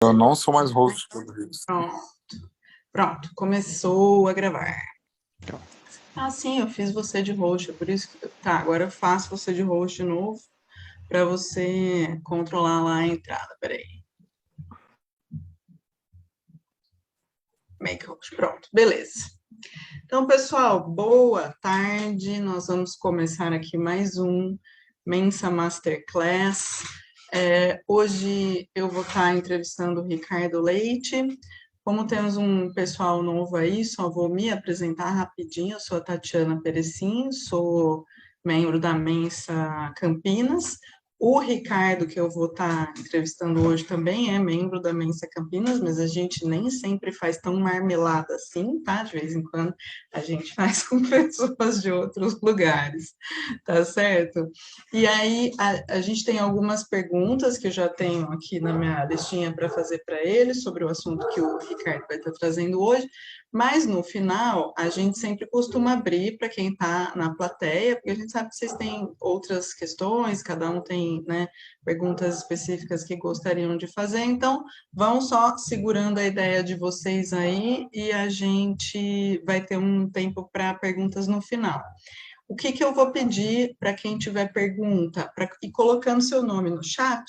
Eu não sou mais host do isso. Pronto, começou a gravar. Ah, sim, eu fiz você de host, é por isso que... Tá, agora eu faço você de host de novo, para você controlar lá a entrada, peraí. Make host, pronto, beleza. Então, pessoal, boa tarde, nós vamos começar aqui mais um Mensa Masterclass. Hoje eu vou estar entrevistando o Ricardo Leite. Como temos um pessoal novo aí, só vou me apresentar rapidinho. Eu sou a Tatiana Perecin, sou membro da Mensa Campinas. O Ricardo, que eu vou estar entrevistando hoje, também é membro da Mensa Campinas, mas a gente nem sempre faz tão marmelada assim, tá? De vez em quando a gente faz com pessoas de outros lugares, tá certo? E aí, a gente tem algumas perguntas que eu já tenho aqui na minha listinha para fazer para ele sobre o assunto que o Ricardo vai estar trazendo hoje, mas no final, a gente sempre costuma abrir para quem está na plateia, porque a gente sabe que vocês têm outras questões, cada um tem, né, perguntas específicas que gostariam de fazer, então vão só segurando a ideia de vocês aí e a gente vai ter um tempo para perguntas no final. O que eu vou pedir para quem tiver pergunta, para ir colocando seu nome no chat,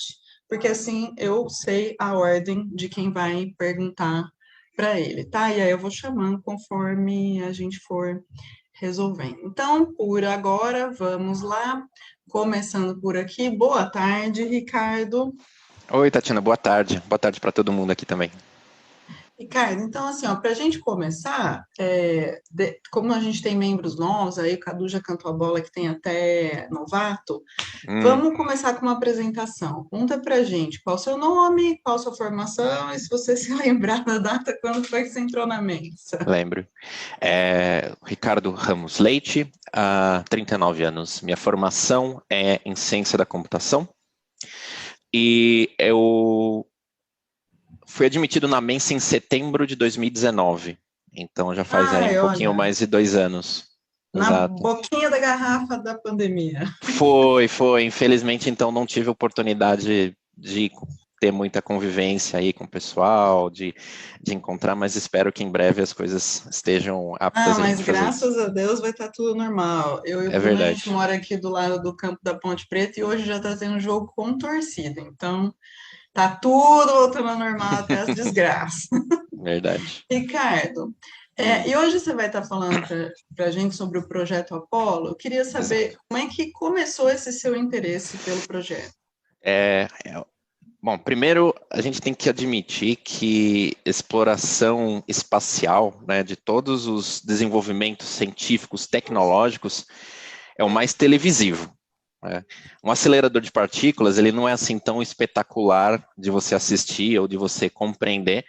porque assim eu sei a ordem de quem vai perguntar para ele, tá? E aí eu vou chamando conforme a gente for resolvendo. Então, por agora, vamos lá. Começando por aqui. Boa tarde, Ricardo. Oi, Tatiana, boa tarde. Boa tarde para todo mundo aqui também. Ricardo, então, assim, para a gente começar, como a gente tem membros novos, aí o Cadu já cantou a bola que tem até novato, vamos começar com uma apresentação. Conta para a gente qual o seu nome, qual a sua formação, e se você se lembrar da data, quando foi que você entrou na Mensa. Lembro. Ricardo Ramos Leite, há 39 anos. Minha formação é em ciência da computação e eu fui admitido na Mensa em setembro de 2019. Então já faz aí um pouquinho mais de 2 anos. Na boquinha da garrafa da pandemia. Foi. Infelizmente, então, não tive oportunidade de ter muita convivência aí com o pessoal, de encontrar, mas espero que em breve as coisas estejam aptas a gente fazer isso. Mas graças a Deus vai estar tudo normal. Eu e o Bruno, a gente mora aqui do lado do campo da Ponte Preta e hoje já está tendo jogo com torcida, então tá tudo voltando ao normal até as desgraças. Verdade. Ricardo, e hoje você vai estar falando para a gente sobre o projeto Apollo. Eu queria saber como é que começou esse seu interesse pelo projeto. Bom, primeiro a gente tem que admitir que exploração espacial, né, de todos os desenvolvimentos científicos, tecnológicos, é o mais televisivo. Né? Um acelerador de partículas, ele não é assim tão espetacular de você assistir ou de você compreender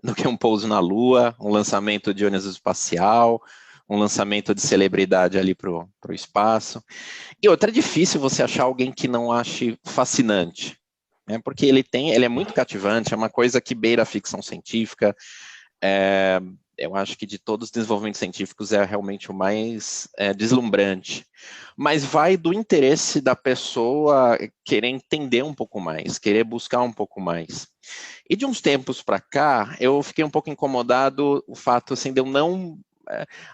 do que um pouso na Lua, um lançamento de ônibus espacial, um lançamento de celebridade ali para o espaço. E outra, é difícil você achar alguém que não ache fascinante. Porque ele é muito cativante, é uma coisa que beira a ficção científica. Eu acho que de todos os desenvolvimentos científicos é realmente o mais deslumbrante. Mas vai do interesse da pessoa querer entender um pouco mais, querer buscar um pouco mais. E de uns tempos para cá, eu fiquei um pouco incomodado o fato assim, de eu não...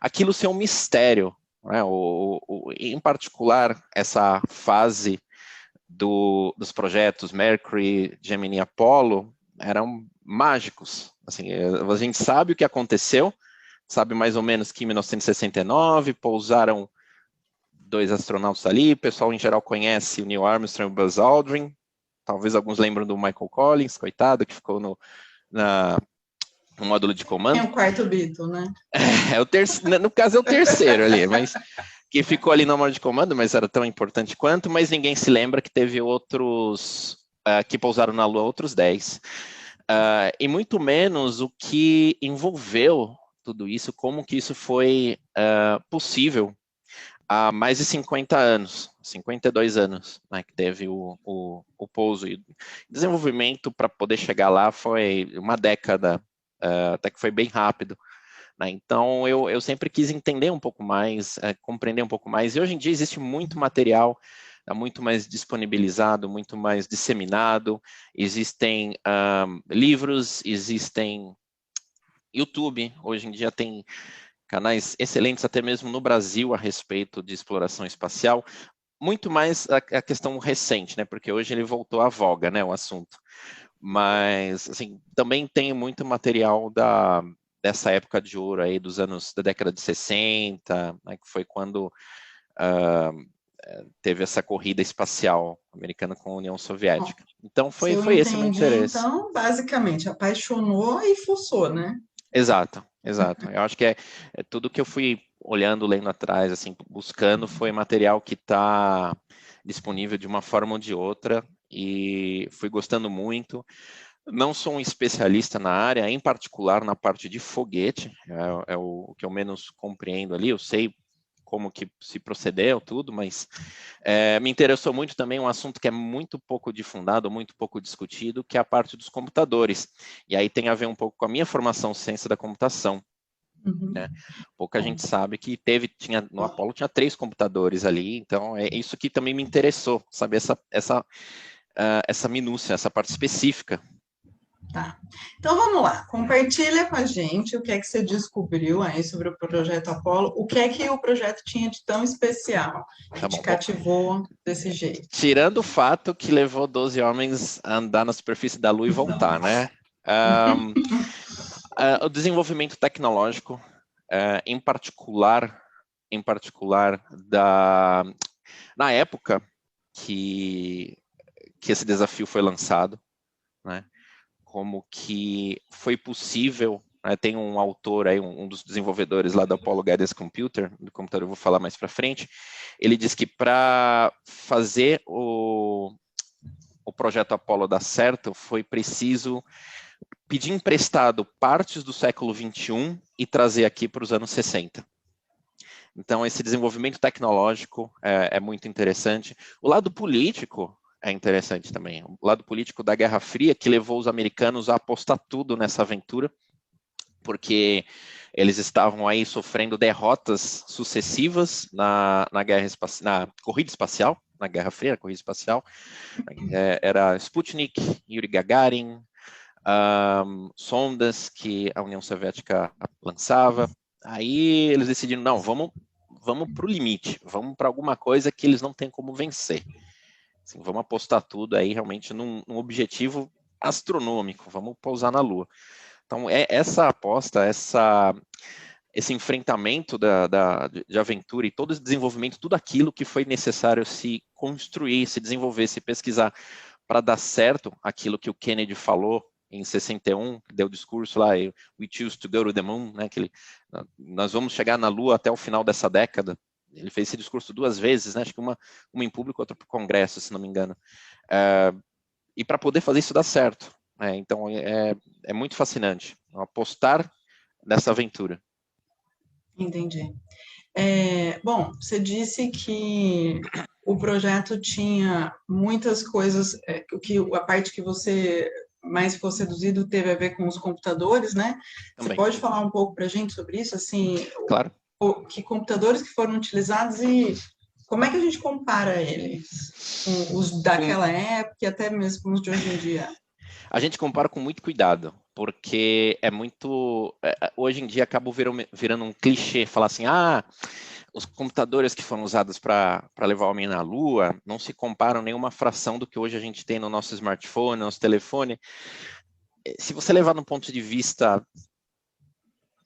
aquilo ser um mistério. Né? Em particular, essa fase dos projetos Mercury, Gemini e Apollo eram mágicos. Assim, a gente sabe o que aconteceu, sabe mais ou menos que em 1969 pousaram 2 astronautas ali, o pessoal em geral conhece o Neil Armstrong e o Buzz Aldrin, talvez alguns lembram do Michael Collins, coitado, que ficou no módulo de comando. É o quarto Beatle, né? No caso é o terceiro ali, mas que ficou ali no módulo de comando, mas era tão importante quanto, mas ninguém se lembra que teve outros que pousaram na Lua, outros 10. E muito menos o que envolveu tudo isso, como que isso foi possível há mais de 50 anos, 52 anos, né, que teve o pouso. E desenvolvimento para poder chegar lá foi uma década, até que foi bem rápido. Né? Então, eu sempre quis entender um pouco mais, compreender um pouco mais. E hoje em dia existe muito material está muito mais disponibilizado, muito mais disseminado. Existem livros, existem YouTube, hoje em dia tem canais excelentes, até mesmo no Brasil, a respeito de exploração espacial. Muito mais a questão recente, né? Porque hoje ele voltou à voga, né? O assunto. Mas, assim, também tem muito material dessa época de ouro aí, da década de 60, né? Que foi quando teve essa corrida espacial americana com a União Soviética. Então, Se eu foi esse o meu entendi, interesse. então, basicamente, apaixonou e fuçou, né? Exato, exato. Eu acho que é tudo que eu fui olhando, lendo atrás, assim, buscando, foi material que está disponível de uma forma ou de outra, e fui gostando muito. Não sou um especialista na área, em particular na parte de foguete, é o que eu menos compreendo ali. Eu sei como que se procedeu, tudo, mas me interessou muito também um assunto que é muito pouco difundado, muito pouco discutido, que é a parte dos computadores. E aí tem a ver um pouco com a minha formação em ciência da computação. Né? Pouca gente sabe que no Apollo tinha 3 computadores ali, então é isso que também me interessou, saber essa minúcia, essa parte específica. Tá. Então vamos lá, compartilha com a gente o que é que você descobriu aí sobre o projeto Apollo, o que é que o projeto tinha de tão especial, que Tá te bom. cativou desse jeito. Tirando o fato que levou 12 homens a andar na superfície da Lua e voltar, né? O desenvolvimento tecnológico, em particular na época que esse desafio foi lançado, né? Como que foi possível, né? Tem um autor aí, um dos desenvolvedores lá do Apollo Guidance Computer, do computador eu vou falar mais para frente, ele diz que para fazer o projeto Apollo dar certo, foi preciso pedir emprestado partes do século XXI e trazer aqui para os anos 60. Então, esse desenvolvimento tecnológico é muito interessante. O lado político é interessante também. O lado político da Guerra Fria, que levou os americanos a apostar tudo nessa aventura, porque eles estavam aí sofrendo derrotas sucessivas na corrida espacial, na Guerra Fria, na corrida espacial. Era Sputnik, Yuri Gagarin, sondas que a União Soviética lançava. Aí eles decidiram, não, vamos para o limite, vamos para alguma coisa que eles não têm como vencer. Assim, vamos apostar tudo aí realmente num objetivo astronômico, vamos pousar na Lua. Então, essa aposta, esse enfrentamento de aventura e todo esse desenvolvimento, tudo aquilo que foi necessário se construir, se desenvolver, se pesquisar para dar certo aquilo que o Kennedy falou em 61, que deu o discurso lá, we choose to go to the moon, né, nós vamos chegar na Lua até o final dessa década. Ele fez esse discurso 2 vezes, né, acho que uma em público, outra para o Congresso, se não me engano. E para poder fazer isso dar certo. Então, é muito fascinante apostar nessa aventura. Entendi. Bom, você disse que o projeto tinha muitas coisas, a parte que você mais ficou seduzido teve a ver com os computadores, né? Também. Você pode falar um pouco para a gente sobre isso? Assim, claro. Que computadores que foram utilizados e como é que a gente compara eles com os daquela época e até mesmo com os de hoje em dia? A gente compara com muito cuidado, porque hoje em dia acaba virando um clichê, falar assim, os computadores que foram usados para levar o homem na Lua não se comparam nenhuma fração do que hoje a gente tem no nosso smartphone, no nosso telefone. Se você levar no ponto de vista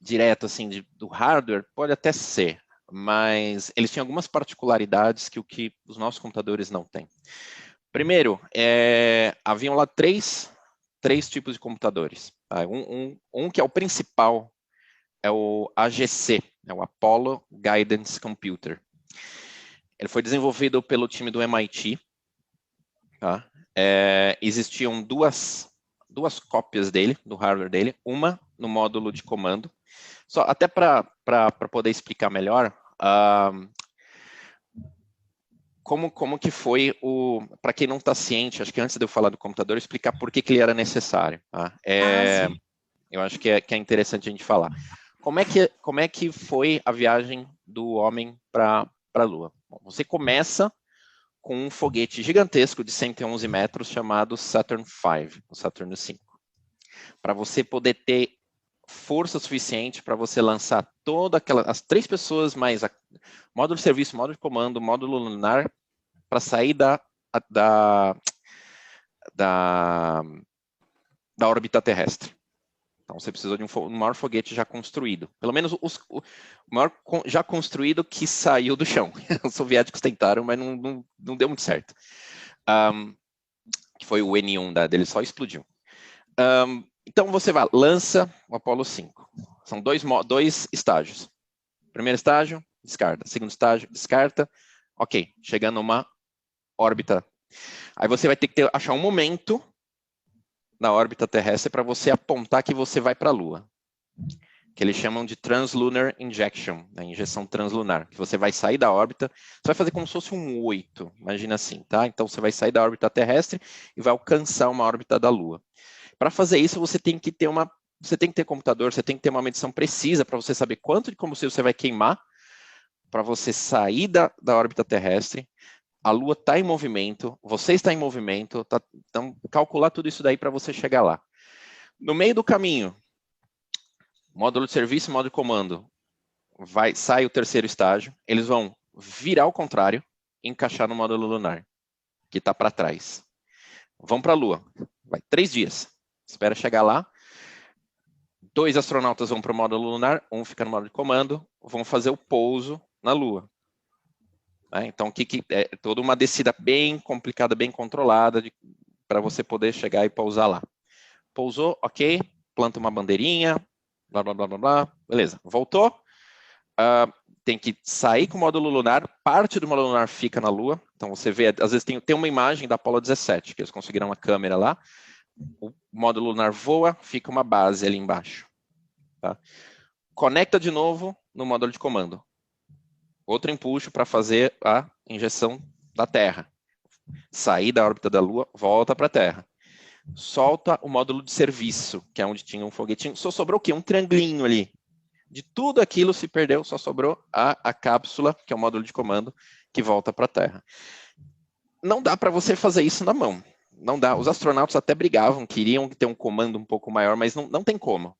direto, assim, do hardware, pode até ser, mas eles tinham algumas particularidades que os nossos computadores não têm. Primeiro, haviam lá três tipos de computadores. Tá? Um que é o principal é o AGC, é o Apollo Guidance Computer. Ele foi desenvolvido pelo time do MIT. Tá? Existiam duas cópias dele, do hardware dele, uma no módulo de comando. Só até para poder explicar melhor, como que foi para quem não está ciente, acho que antes de eu falar do computador, explicar por que ele era necessário. Tá? Eu acho que é interessante a gente falar. Como é que foi a viagem do homem para a Lua? Bom, você começa com um foguete gigantesco de 111 metros chamado Saturn V, o Saturno V, para você poder ter força suficiente para você lançar as 3 pessoas mais módulo de serviço, módulo de comando, módulo lunar, para sair da órbita terrestre. Então, você precisou de um maior foguete já construído. Pelo menos o maior já construído que saiu do chão. Os soviéticos tentaram, mas não deu muito certo. Que foi o N1 dele, só explodiu. Então, você lança o Apollo 5. São dois estágios. Primeiro estágio, descarta. Segundo estágio, descarta. Ok, chegando numa órbita. Aí você vai ter que achar um momento na órbita terrestre para você apontar que você vai para a Lua. Que eles chamam de Translunar Injection, a injeção translunar. Que você vai sair da órbita, você vai fazer como se fosse um 8, imagina assim, tá? Então você vai sair da órbita terrestre e vai alcançar uma órbita da Lua. Para fazer isso, você tem que ter computador, você tem que ter uma medição precisa para você saber quanto de combustível você vai queimar para você sair da órbita terrestre. A Lua está em movimento, você está em movimento, então calcular tudo isso daí para você chegar lá. No meio do caminho, módulo de serviço, módulo de comando, sai o terceiro estágio, eles vão virar ao contrário e encaixar no módulo lunar, que está para trás. Vão para a Lua, vai 3 dias, espera chegar lá, 2 astronautas vão para o módulo lunar, um fica no módulo de comando, vão fazer o pouso na Lua. Então, é toda uma descida bem complicada, bem controlada, para você poder chegar e pousar lá. Pousou, ok, planta uma bandeirinha, blá, blá, blá, blá, blá, beleza. Voltou, tem que sair com o módulo lunar, parte do módulo lunar fica na Lua, então você vê, às vezes tem uma imagem da Apollo 17, que eles conseguiram uma câmera lá, o módulo lunar voa, fica uma base ali embaixo. Tá? Conecta de novo no módulo de comando. Outro empuxo para fazer a injeção da Terra. Sair da órbita da Lua, volta para a Terra. Solta o módulo de serviço, que é onde tinha um foguetinho. Só sobrou o quê? Um triangulinho ali. De tudo aquilo se perdeu, só sobrou a cápsula, que é o módulo de comando, que volta para a Terra. Não dá para você fazer isso na mão. Não dá. Os astronautas até brigavam, queriam ter um comando um pouco maior, mas não tem como.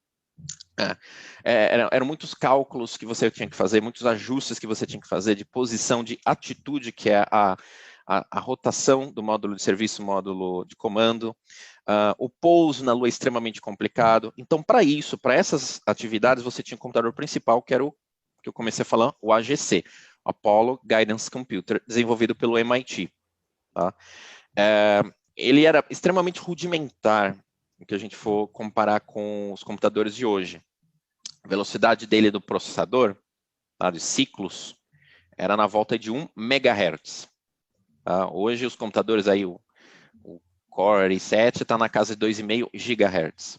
Eram muitos cálculos que você tinha que fazer, muitos ajustes que você tinha que fazer de posição, de atitude, que é a rotação do módulo de serviço, módulo de comando. O pouso na Lua é extremamente complicado. Então, para essas atividades, você tinha um computador principal, que era o que eu comecei a falar, o AGC, Apollo Guidance Computer, desenvolvido pelo MIT. Tá? Ele era extremamente rudimentar, que a gente for comparar com os computadores de hoje. A velocidade dele do processador, tá, de ciclos, era na volta de 1 MHz. Tá? Hoje os computadores aí, o Core i7 está na casa de 2,5 GHz.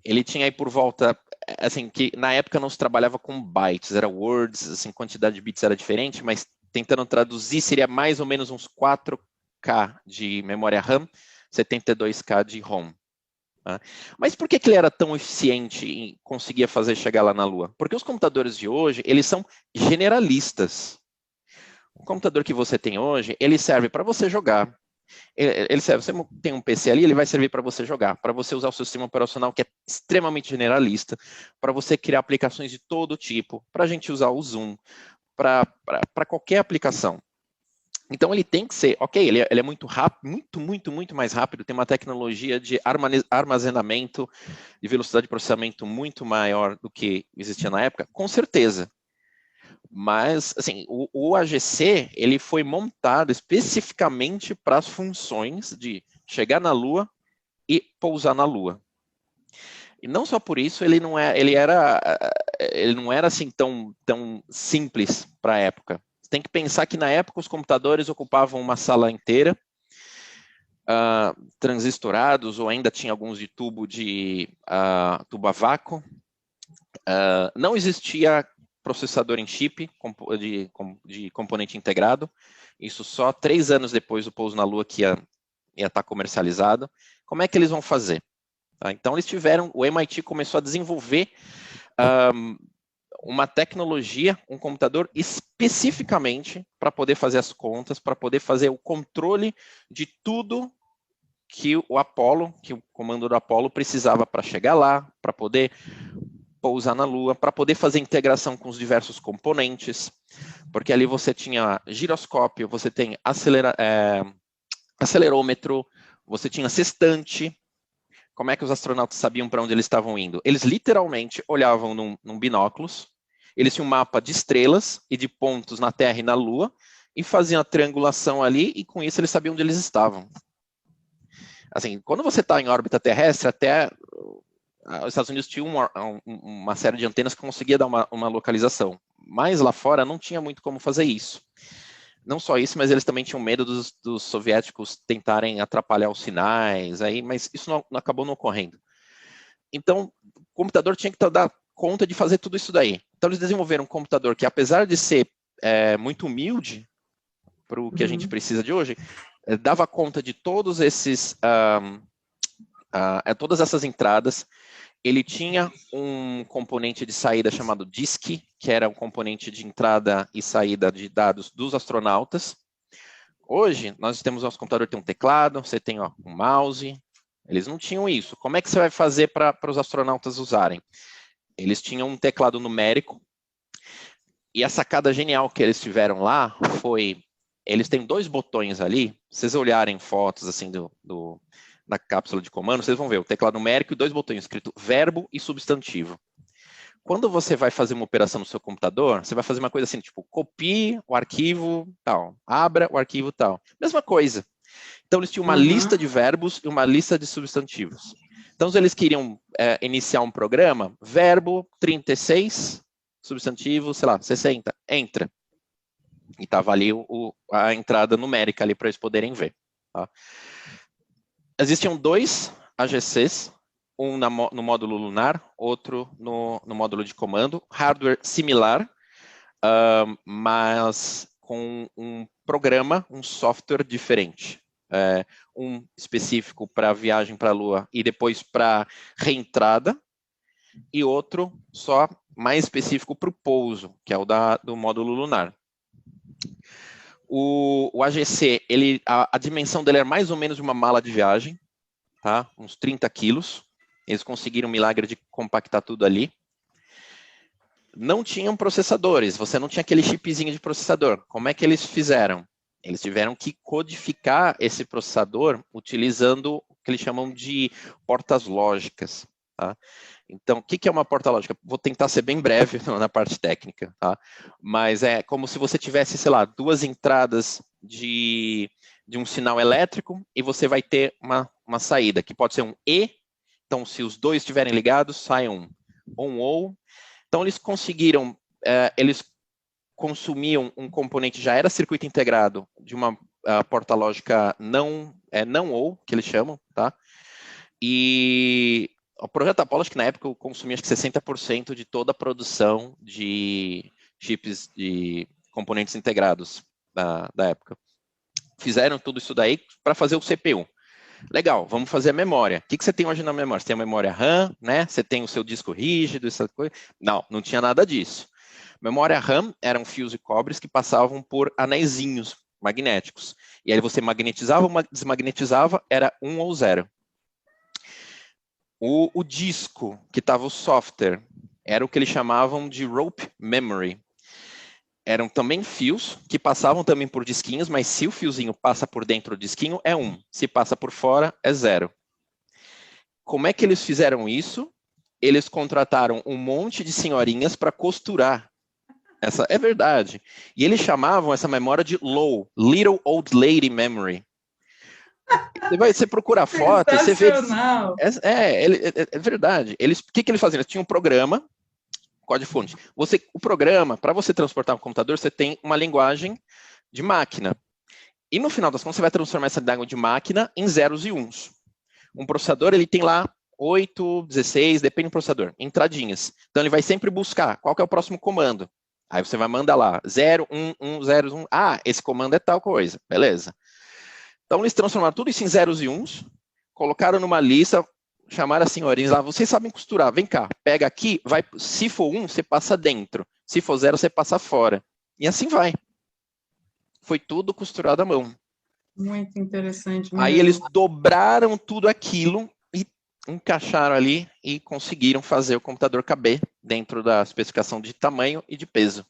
Ele tinha aí por volta, assim, que na época não se trabalhava com bytes, era words, assim, quantidade de bits era diferente, mas tentando traduzir seria mais ou menos uns 4K de memória RAM, 72K de ROM. Tá? Mas por que ele era tão eficiente e conseguia fazer chegar lá na Lua? Porque os computadores de hoje, eles são generalistas. O computador que você tem hoje, ele serve para você jogar. Você tem um PC ali, ele vai servir para você jogar, para você usar o seu sistema operacional que é extremamente generalista, para você criar aplicações de todo tipo, para a gente usar o Zoom, para qualquer aplicação. Então ele tem que ser, ok, ele é muito rápido, muito mais rápido, tem uma tecnologia de armazenamento, de velocidade de processamento muito maior do que existia na época, com certeza. Mas, assim, o AGC, ele foi montado especificamente para as funções de chegar na Lua e pousar na Lua. E não só por isso, ele não era assim tão simples para a época. Você tem que pensar que na época os computadores ocupavam uma sala inteira, transistorados, ou ainda tinha alguns de tubo a vácuo. Não existia processador em chip de componente integrado. Isso só 3 anos depois do pouso na Lua que ia estar comercializado. Como é que eles vão fazer? Então, o MIT começou a desenvolver uma tecnologia, um computador especificamente para poder fazer as contas, para poder fazer o controle de tudo que o Apollo, que o comando do Apollo precisava para chegar lá, para poder pousar na Lua, para poder fazer integração com os diversos componentes, porque ali você tinha giroscópio, você tem acelerômetro, você tinha sextante. Como é que os astronautas sabiam para onde eles estavam indo? Eles literalmente olhavam num binóculos, eles tinham um mapa de estrelas e de pontos na Terra e na Lua, e faziam a triangulação ali, e com isso eles sabiam onde eles estavam. Assim, quando você está em órbita terrestre, até os Estados Unidos tinham uma série de antenas que conseguia dar uma localização, mas lá fora não tinha muito como fazer isso. Não só isso, mas eles também tinham medo dos soviéticos tentarem atrapalhar os sinais, mas isso não acabou não ocorrendo. Então, o computador tinha que dar conta de fazer tudo isso daí. Então, eles desenvolveram um computador que, apesar de ser muito humilde para o que a gente precisa de hoje, dava conta de todos todas essas entradas. Ele tinha um componente de saída chamado DISC, que era um componente de entrada e saída de dados dos astronautas. Hoje, nós temos nosso computador, tem um teclado, você tem um mouse. Eles não tinham isso. Como é que você vai fazer para os astronautas usarem? Eles tinham um teclado numérico. E a sacada genial que eles tiveram lá foi... Eles têm 2 botões ali. Se vocês olharem fotos assim na cápsula de comando, vocês vão ver o teclado numérico e 2 botões escrito verbo e substantivo. Quando você vai fazer uma operação no seu computador, você vai fazer uma coisa assim, tipo, copie o arquivo tal, abra o arquivo tal. Mesma coisa. Então, eles tinham uma lista de verbos e uma lista de substantivos. Então, se eles queriam iniciar um programa, verbo 36, substantivo, sei lá, 60, entra. E estava ali a entrada numérica ali para eles poderem ver. Tá? Existiam 2 AGCs, um no módulo lunar, outro no módulo de comando, hardware similar, mas com um programa, um software diferente. Um específico para viagem para a Lua e depois para reentrada, e outro só mais específico para o pouso, que é o do módulo lunar. O AGC, a dimensão dele é mais ou menos de uma mala de viagem, tá? Uns 30 quilos. Eles conseguiram o milagre de compactar tudo ali. Não tinham processadores, você não tinha aquele chipzinho de processador. Como é que eles fizeram? Eles tiveram que codificar esse processador utilizando o que eles chamam de portas lógicas. Tá? Então, o que é uma porta lógica? Vou tentar ser bem breve na parte técnica, tá? Mas é como se você tivesse, sei lá, 2 entradas de um sinal elétrico e você vai ter uma saída, que pode ser um E. Então, se os 2 estiverem ligados, sai um ON. Então, eles conseguiram, eles consumiam um componente, já era circuito integrado, de uma porta lógica não ON, que eles chamam, tá? E o projeto Apollo, acho que na época, consumia acho que 60% de toda a produção de chips de componentes integrados da época. Fizeram tudo isso daí para fazer o CPU. Legal, vamos fazer a memória. O que você tem hoje na memória? Você tem a memória RAM, né? Você tem o seu disco rígido, essa coisa. Não tinha nada disso. Memória RAM eram fios de cobre que passavam por anéisinhos magnéticos. E aí você magnetizava, desmagnetizava, era 1 ou 0. O disco, que estava o software, era o que eles chamavam de rope memory. Eram também fios que passavam também por disquinhos, mas se o fiozinho passa por dentro do disquinho, é 1. Se passa por fora, é 0. Como é que eles fizeram isso? Eles contrataram um monte de senhorinhas para costurar. Essa é verdade. E eles chamavam essa memória de LOL, Little Old Lady Memory. Você procura a foto, você vê... É verdade. O que eles faziam? Eles tinham um programa, código-fonte. O programa, para você transportar um computador, você tem uma linguagem de máquina. E no final das contas, você vai transformar essa linguagem de máquina em zeros e uns. Um processador, ele tem lá 8, 16, depende do processador, entradinhas. Então, ele vai sempre buscar qual que é o próximo comando. Aí você vai mandar lá, 0, 1, 1, 0, 1. Ah, esse comando é tal coisa. Beleza. Então, eles transformaram tudo isso em zeros e uns, colocaram numa lista, chamaram as senhorinhas lá, vocês sabem costurar, vem cá, pega aqui, vai, se for 1, você passa dentro, se for 0, você passa fora. E assim vai. Foi tudo costurado à mão. Muito interessante Aí mesmo. eles dobraram tudo aquilo e encaixaram ali e conseguiram fazer o computador caber dentro da especificação de tamanho e de peso.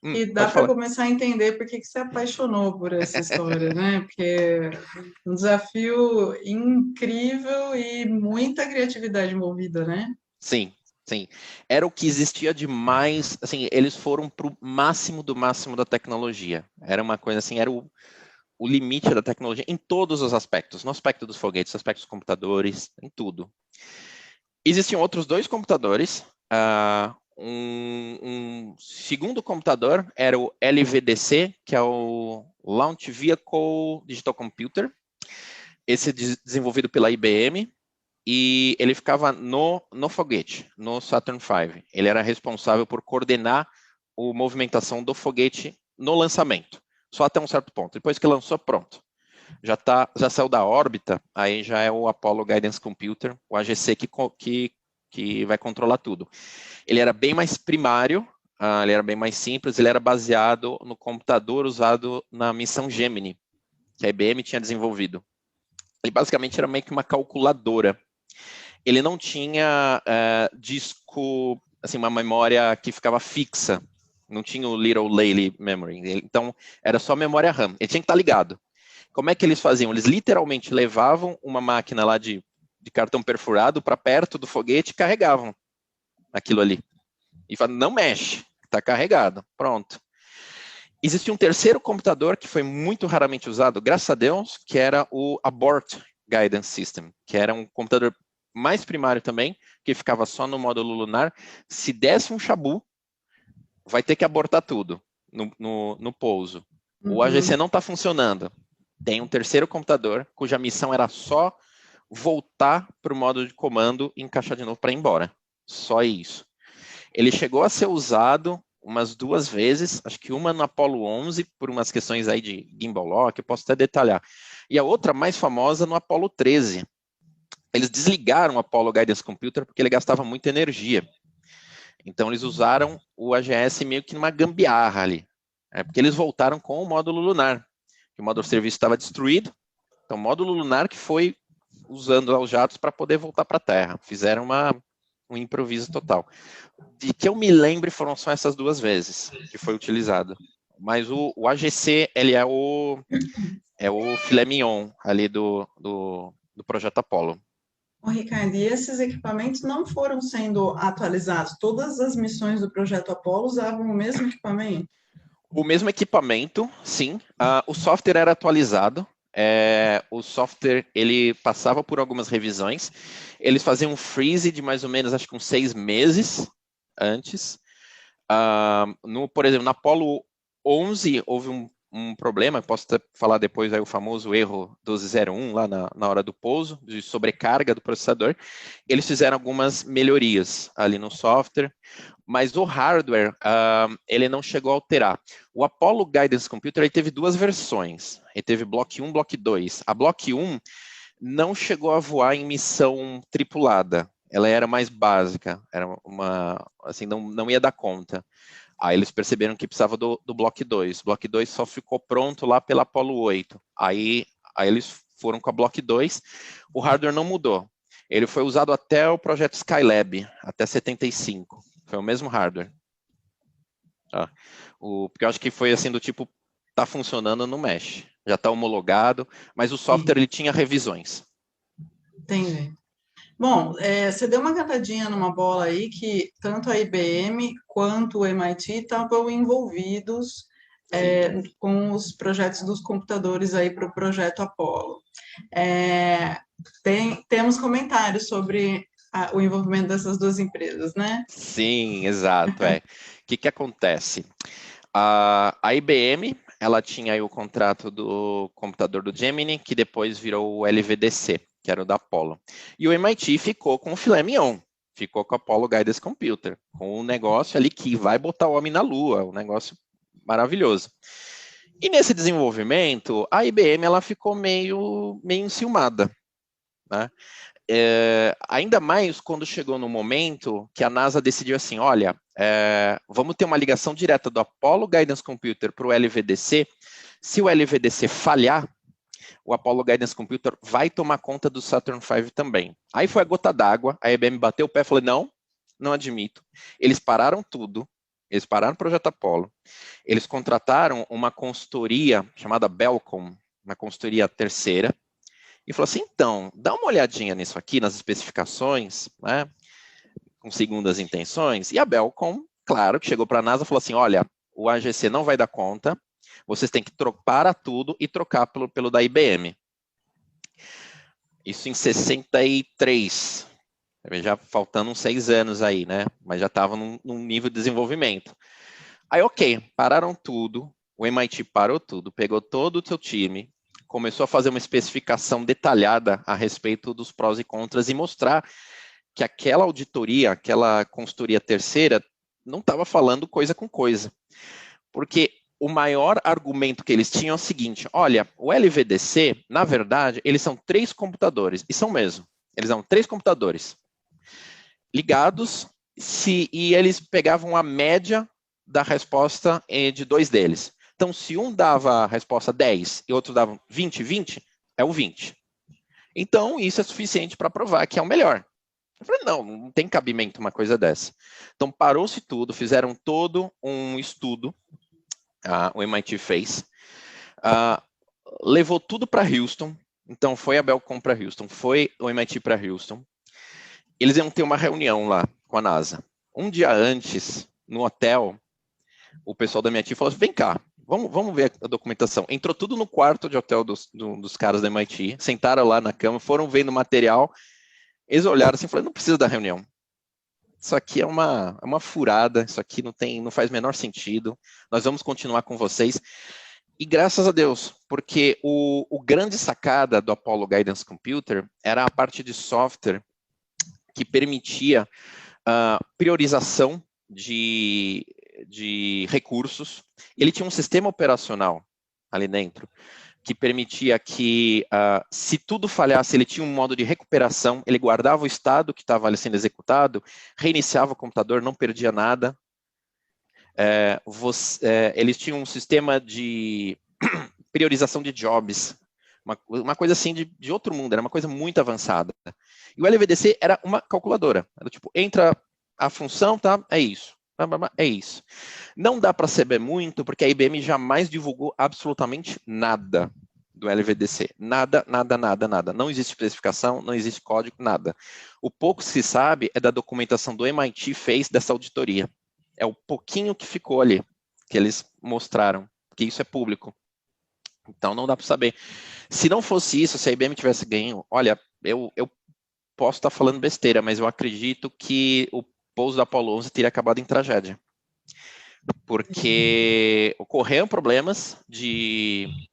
E dá para começar a entender por que você apaixonou por essa história, né? Porque é um desafio incrível e muita criatividade envolvida, né? Sim, sim. Era o que existia de mais, assim, eles foram para o máximo do máximo da tecnologia. Era uma coisa assim, era o limite da tecnologia em todos os aspectos, no aspecto dos foguetes, no aspecto dos computadores, em tudo. Existiam outros 2 computadores, um segundo computador era o LVDC, que é o Launch Vehicle Digital Computer, esse desenvolvido pela IBM, e ele ficava no foguete, no Saturn V. Ele era responsável por coordenar a movimentação do foguete no lançamento, só até um certo ponto. Depois que lançou, pronto. Já saiu da órbita, aí já é o Apollo Guidance Computer, o AGC, que vai controlar tudo. Ele era bem mais primário, ele era bem mais simples, ele era baseado no computador usado na missão Gemini, que a IBM tinha desenvolvido. Ele basicamente era meio que uma calculadora. Ele não tinha disco, assim, uma memória que ficava fixa, não tinha o Little Lily Memory, então era só memória RAM, ele tinha que estar ligado. Como é que eles faziam? Eles literalmente levavam uma máquina lá de cartão perfurado para perto do foguete e carregavam aquilo ali. E falavam, não mexe, está carregado, pronto. Existia um terceiro computador que foi muito raramente usado, graças a Deus, que era o Abort Guidance System, que era um computador mais primário também, que ficava só no módulo lunar. Se desse um chabu, vai ter que abortar tudo no pouso. O AGC não está funcionando. Tem um terceiro computador, cuja missão era só voltar para o módulo de comando e encaixar de novo para ir embora. Só isso. Ele chegou a ser usado umas 2 vezes, acho que uma no Apollo 11, por umas questões aí de gimbal lock, eu posso até detalhar. E a outra mais famosa no Apollo 13. Eles desligaram o Apollo Guidance Computer porque ele gastava muita energia. Então eles usaram o AGS meio que numa gambiarra ali. Porque eles voltaram com o módulo lunar. O módulo de serviço estava destruído, então o módulo lunar que foi usando os jatos para poder voltar para a Terra. Fizeram um improviso total. De que eu me lembre, foram só essas 2 vezes que foi utilizado. Mas o AGC, ele é o filé mignon ali do projeto Apollo. Ricardo, e esses equipamentos não foram sendo atualizados? Todas as missões do projeto Apollo usavam o mesmo equipamento? O mesmo equipamento, sim. O software era atualizado. O software, ele passava por algumas revisões. Eles faziam um freeze de mais ou menos, acho que uns 6 meses antes. Por exemplo, no Apollo 11, houve um problema, posso até falar depois aí o famoso erro 1201, lá na hora do pouso, de sobrecarga do processador. Eles fizeram algumas melhorias ali no software, mas o hardware, ele não chegou a alterar. O Apollo Guidance Computer, ele teve 2 versões. Ele teve Block 1 e Block 2. A Block 1 não chegou a voar em missão tripulada. Ela era mais básica, era assim, não ia dar conta. Aí eles perceberam que precisava do Block 2. O Block 2 só ficou pronto lá pela Apollo 8. Aí eles foram com a Block 2. O hardware não mudou. Ele foi usado até o projeto Skylab, até 75. Foi o mesmo hardware. Porque eu acho que foi assim do tipo, tá funcionando, não mexe. Já está homologado, mas o software ele tinha revisões. Entendi. Bom, você deu uma cantadinha numa bola aí que tanto a IBM quanto o MIT estavam envolvidos com os projetos dos computadores aí para o projeto Apollo. Temos comentários sobre o envolvimento dessas 2 empresas, né? Sim, exato. O que acontece? A IBM, ela tinha aí o contrato do computador do Gemini, que depois virou o LVDC, que era o da Apollo. E o MIT ficou com o filé mignon, ficou com o Apollo Guidance Computer, com um negócio ali que vai botar o homem na Lua, um negócio maravilhoso. E nesse desenvolvimento, a IBM ela ficou meio enciumada, né? Ainda mais quando chegou no momento que a NASA decidiu assim, olha, vamos ter uma ligação direta do Apollo Guidance Computer para o LVDC. Se o LVDC falhar, o Apollo Guidance Computer vai tomar conta do Saturn V também. Aí foi a gota d'água, a IBM bateu o pé e falou, não admito. Eles pararam tudo, eles pararam o projeto Apollo, eles contrataram uma consultoria chamada Belcom, uma consultoria terceira, e falou assim, então, dá uma olhadinha nisso aqui, nas especificações, né, com segundas intenções, e a Belcom, claro, que chegou para a NASA e falou assim, olha, o AGC não vai dar conta, vocês têm que parar tudo e trocar pelo da IBM. Isso em 63, já faltando uns 6 anos aí, né, mas já estava num nível de desenvolvimento. Aí, ok, pararam tudo, o MIT parou tudo, pegou todo o seu time, começou a fazer uma especificação detalhada a respeito dos prós e contras e mostrar que aquela auditoria, aquela consultoria terceira, não estava falando coisa com coisa. Porque o maior argumento que eles tinham é o seguinte, olha, o LVDC, na verdade, eles são 3 computadores, e são mesmo, eles são 3 computadores ligados, e eles pegavam a média da resposta de 2 deles. Então, se um dava a resposta 10 e outro dava 20, é o 20. Então, isso é suficiente para provar que é o melhor. Eu falei, não tem cabimento uma coisa dessa. Então, parou-se tudo, fizeram todo um estudo, o MIT fez, levou tudo para Houston, então foi a Belcom para Houston, foi o MIT para Houston. Eles iam ter uma reunião lá com a NASA. Um dia antes, no hotel, o pessoal da MIT falou assim, vem cá, vamos ver a documentação. Entrou tudo no quarto de hotel dos caras da MIT, sentaram lá na cama, foram vendo o material, eles olharam assim e falaram, não precisa da reunião. Isso aqui é uma furada, isso aqui não faz o menor sentido, nós vamos continuar com vocês. E graças a Deus, porque o grande sacada do Apollo Guidance Computer era a parte de software que permitia priorização de recursos. Ele tinha um sistema operacional ali dentro que permitia que, se tudo falhasse, ele tinha um modo de recuperação, ele guardava o estado que estava ali sendo executado, reiniciava o computador, não perdia nada. Eles tinham um sistema de priorização de jobs, uma coisa assim de outro mundo, era uma coisa muito avançada. E o LVDC era uma calculadora, era tipo, entra a função, tá? É isso. É isso. Não dá para saber muito, porque a IBM jamais divulgou absolutamente nada do LVDC. Nada. Não existe especificação, não existe código, nada. O pouco que se sabe é da documentação do MIT fez dessa auditoria. É o pouquinho que ficou ali, que eles mostraram, que isso é público. Então não dá para saber. Se não fosse isso, se a IBM tivesse ganho, olha, eu posso estar falando besteira, mas eu acredito que o pouso da Apollo 11 teria acabado em tragédia. Porque ocorreram problemas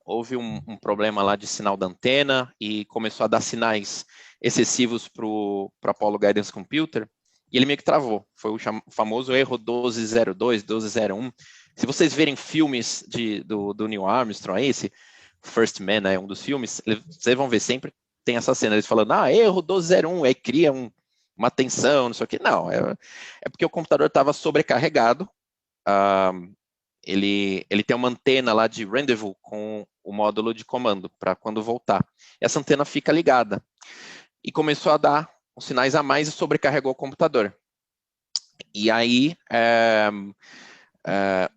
houve um problema lá de sinal da antena e começou a dar sinais excessivos para o Apollo Guidance Computer e ele meio que travou. Foi o famoso erro 1202, 1201. Se vocês verem filmes do Neil Armstrong, esse First Man é um dos filmes, vocês vão ver sempre, tem essa cena, eles falando, erro 1201, aí cria uma tensão, não sei o que. Não, é porque o computador estava sobrecarregado, ele tem uma antena lá de rendezvous com o módulo de comando, para quando voltar. Essa antena fica ligada. E começou a dar os sinais a mais e sobrecarregou o computador. E aí,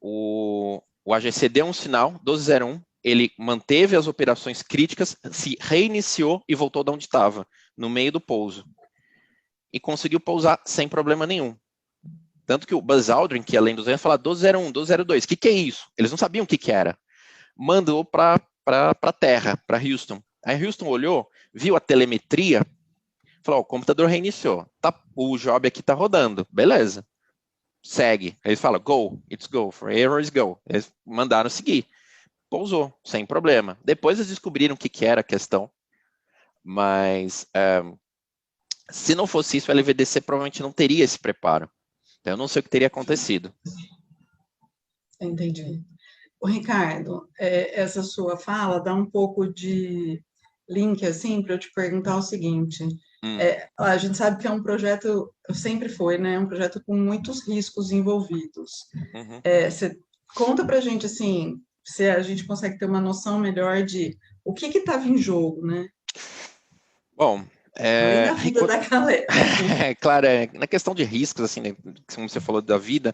o AGC deu um sinal, 1201, ele manteve as operações críticas, se reiniciou e voltou de onde estava, no meio do pouso. E conseguiu pousar sem problema nenhum. Tanto que o Buzz Aldrin, que além dos anos, fala 1201, 1202, o que é isso? Eles não sabiam o que era. Mandou para a Terra, para Houston. Aí Houston olhou, viu a telemetria, falou, o computador reiniciou, o job aqui está rodando, beleza. Segue. Eles falam, go, it's go, for errors go. Eles mandaram seguir. Pousou, sem problema. Depois eles descobriram o que era a questão, mas se não fosse isso, o LVDC provavelmente não teria esse preparo. Então, eu não sei o que teria acontecido. Entendi. Ô, Ricardo, essa sua fala dá um pouco de link, assim, para eu te perguntar o seguinte. A gente sabe que é um projeto, sempre foi, né? Um projeto com muitos riscos envolvidos. Uhum. Você conta para a gente, assim, se a gente consegue ter uma noção melhor de o que estava em jogo, né? Bom, Além da vida da galera. claro, na questão de riscos, assim, né, como você falou da vida,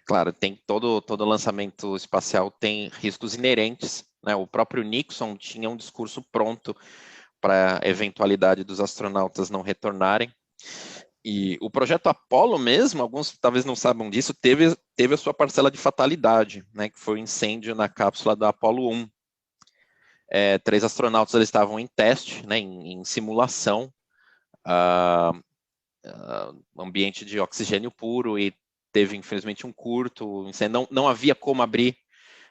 claro, tem todo lançamento espacial tem riscos inerentes, né? O próprio Nixon tinha um discurso pronto para a eventualidade dos astronautas não retornarem. E o projeto Apollo mesmo, alguns talvez não saibam disso, teve a sua parcela de fatalidade, né? Que foi o incêndio na cápsula da Apollo 1. 3 astronautas eles estavam em teste, né? Em simulação, ambiente de oxigênio puro, e teve infelizmente um curto, não havia como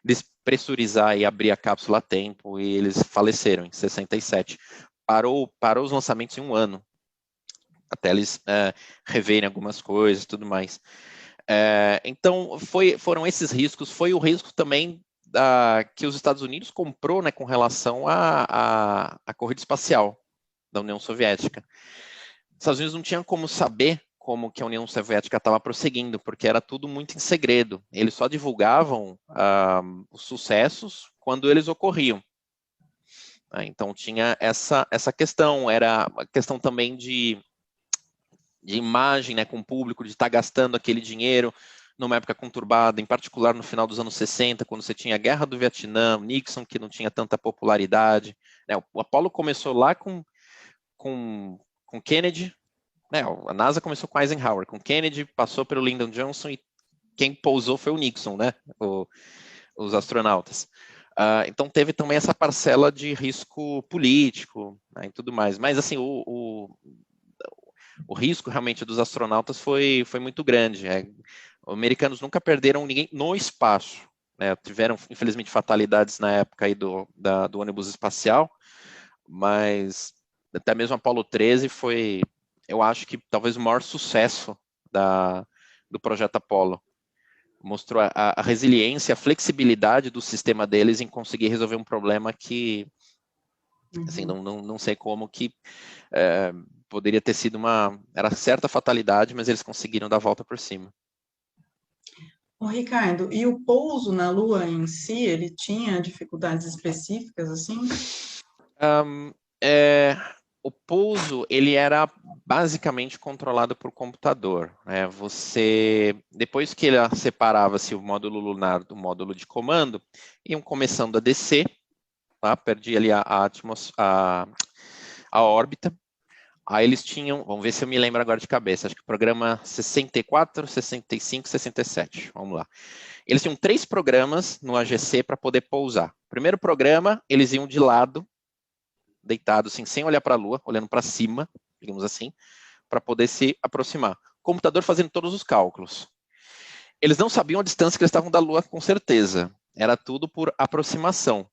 despressurizar e abrir a cápsula a tempo, e eles faleceram em 67. Parou os lançamentos em 1 ano, até eles reverem algumas coisas e tudo mais. Então, foram esses riscos, foi o risco também que os Estados Unidos comprou, né, com relação à corrida espacial da União Soviética. Os Estados Unidos não tinham como saber como que a União Soviética estava prosseguindo, porque era tudo muito em segredo. Eles só divulgavam os sucessos quando eles ocorriam. Então tinha essa questão, era a questão também de imagem, né, com o público, de estar gastando aquele dinheiro numa época conturbada, em particular no final dos anos 60, quando você tinha a Guerra do Vietnã, Nixon, que não tinha tanta popularidade. Né, o Apollo começou lá com Kennedy, né, a NASA começou com Eisenhower, com Kennedy, passou pelo Lyndon Johnson, e quem pousou foi o Nixon, né, os astronautas. Então teve também essa parcela de risco político, né, e tudo mais. Mas assim, o risco realmente dos astronautas foi muito grande. Os americanos nunca perderam ninguém no espaço, né? Tiveram, infelizmente, fatalidades na época aí do ônibus espacial, mas até mesmo Apollo 13 foi, eu acho que talvez o maior sucesso do projeto Apollo. Mostrou a resiliência, a flexibilidade do sistema deles em conseguir resolver um problema que, assim, não sei como que poderia ter sido era certa fatalidade, mas eles conseguiram dar a volta por cima. Ô, Ricardo, e o pouso na Lua em si, ele tinha dificuldades específicas, assim? O pouso, ele era basicamente controlado por computador, né? Depois que ele separava-se o módulo lunar do módulo de comando, iam começando a descer, tá? Perdi ali a órbita. Aí eles tinham, vamos ver se eu me lembro agora de cabeça, acho que o programa 64, 65, 67, vamos lá. Eles tinham 3 programas no AGC para poder pousar. Primeiro programa, eles iam de lado, deitados assim, sem olhar para a Lua, olhando para cima, digamos assim, para poder se aproximar. O computador fazendo todos os cálculos. Eles não sabiam a distância que eles estavam da Lua com certeza. Era tudo por aproximação.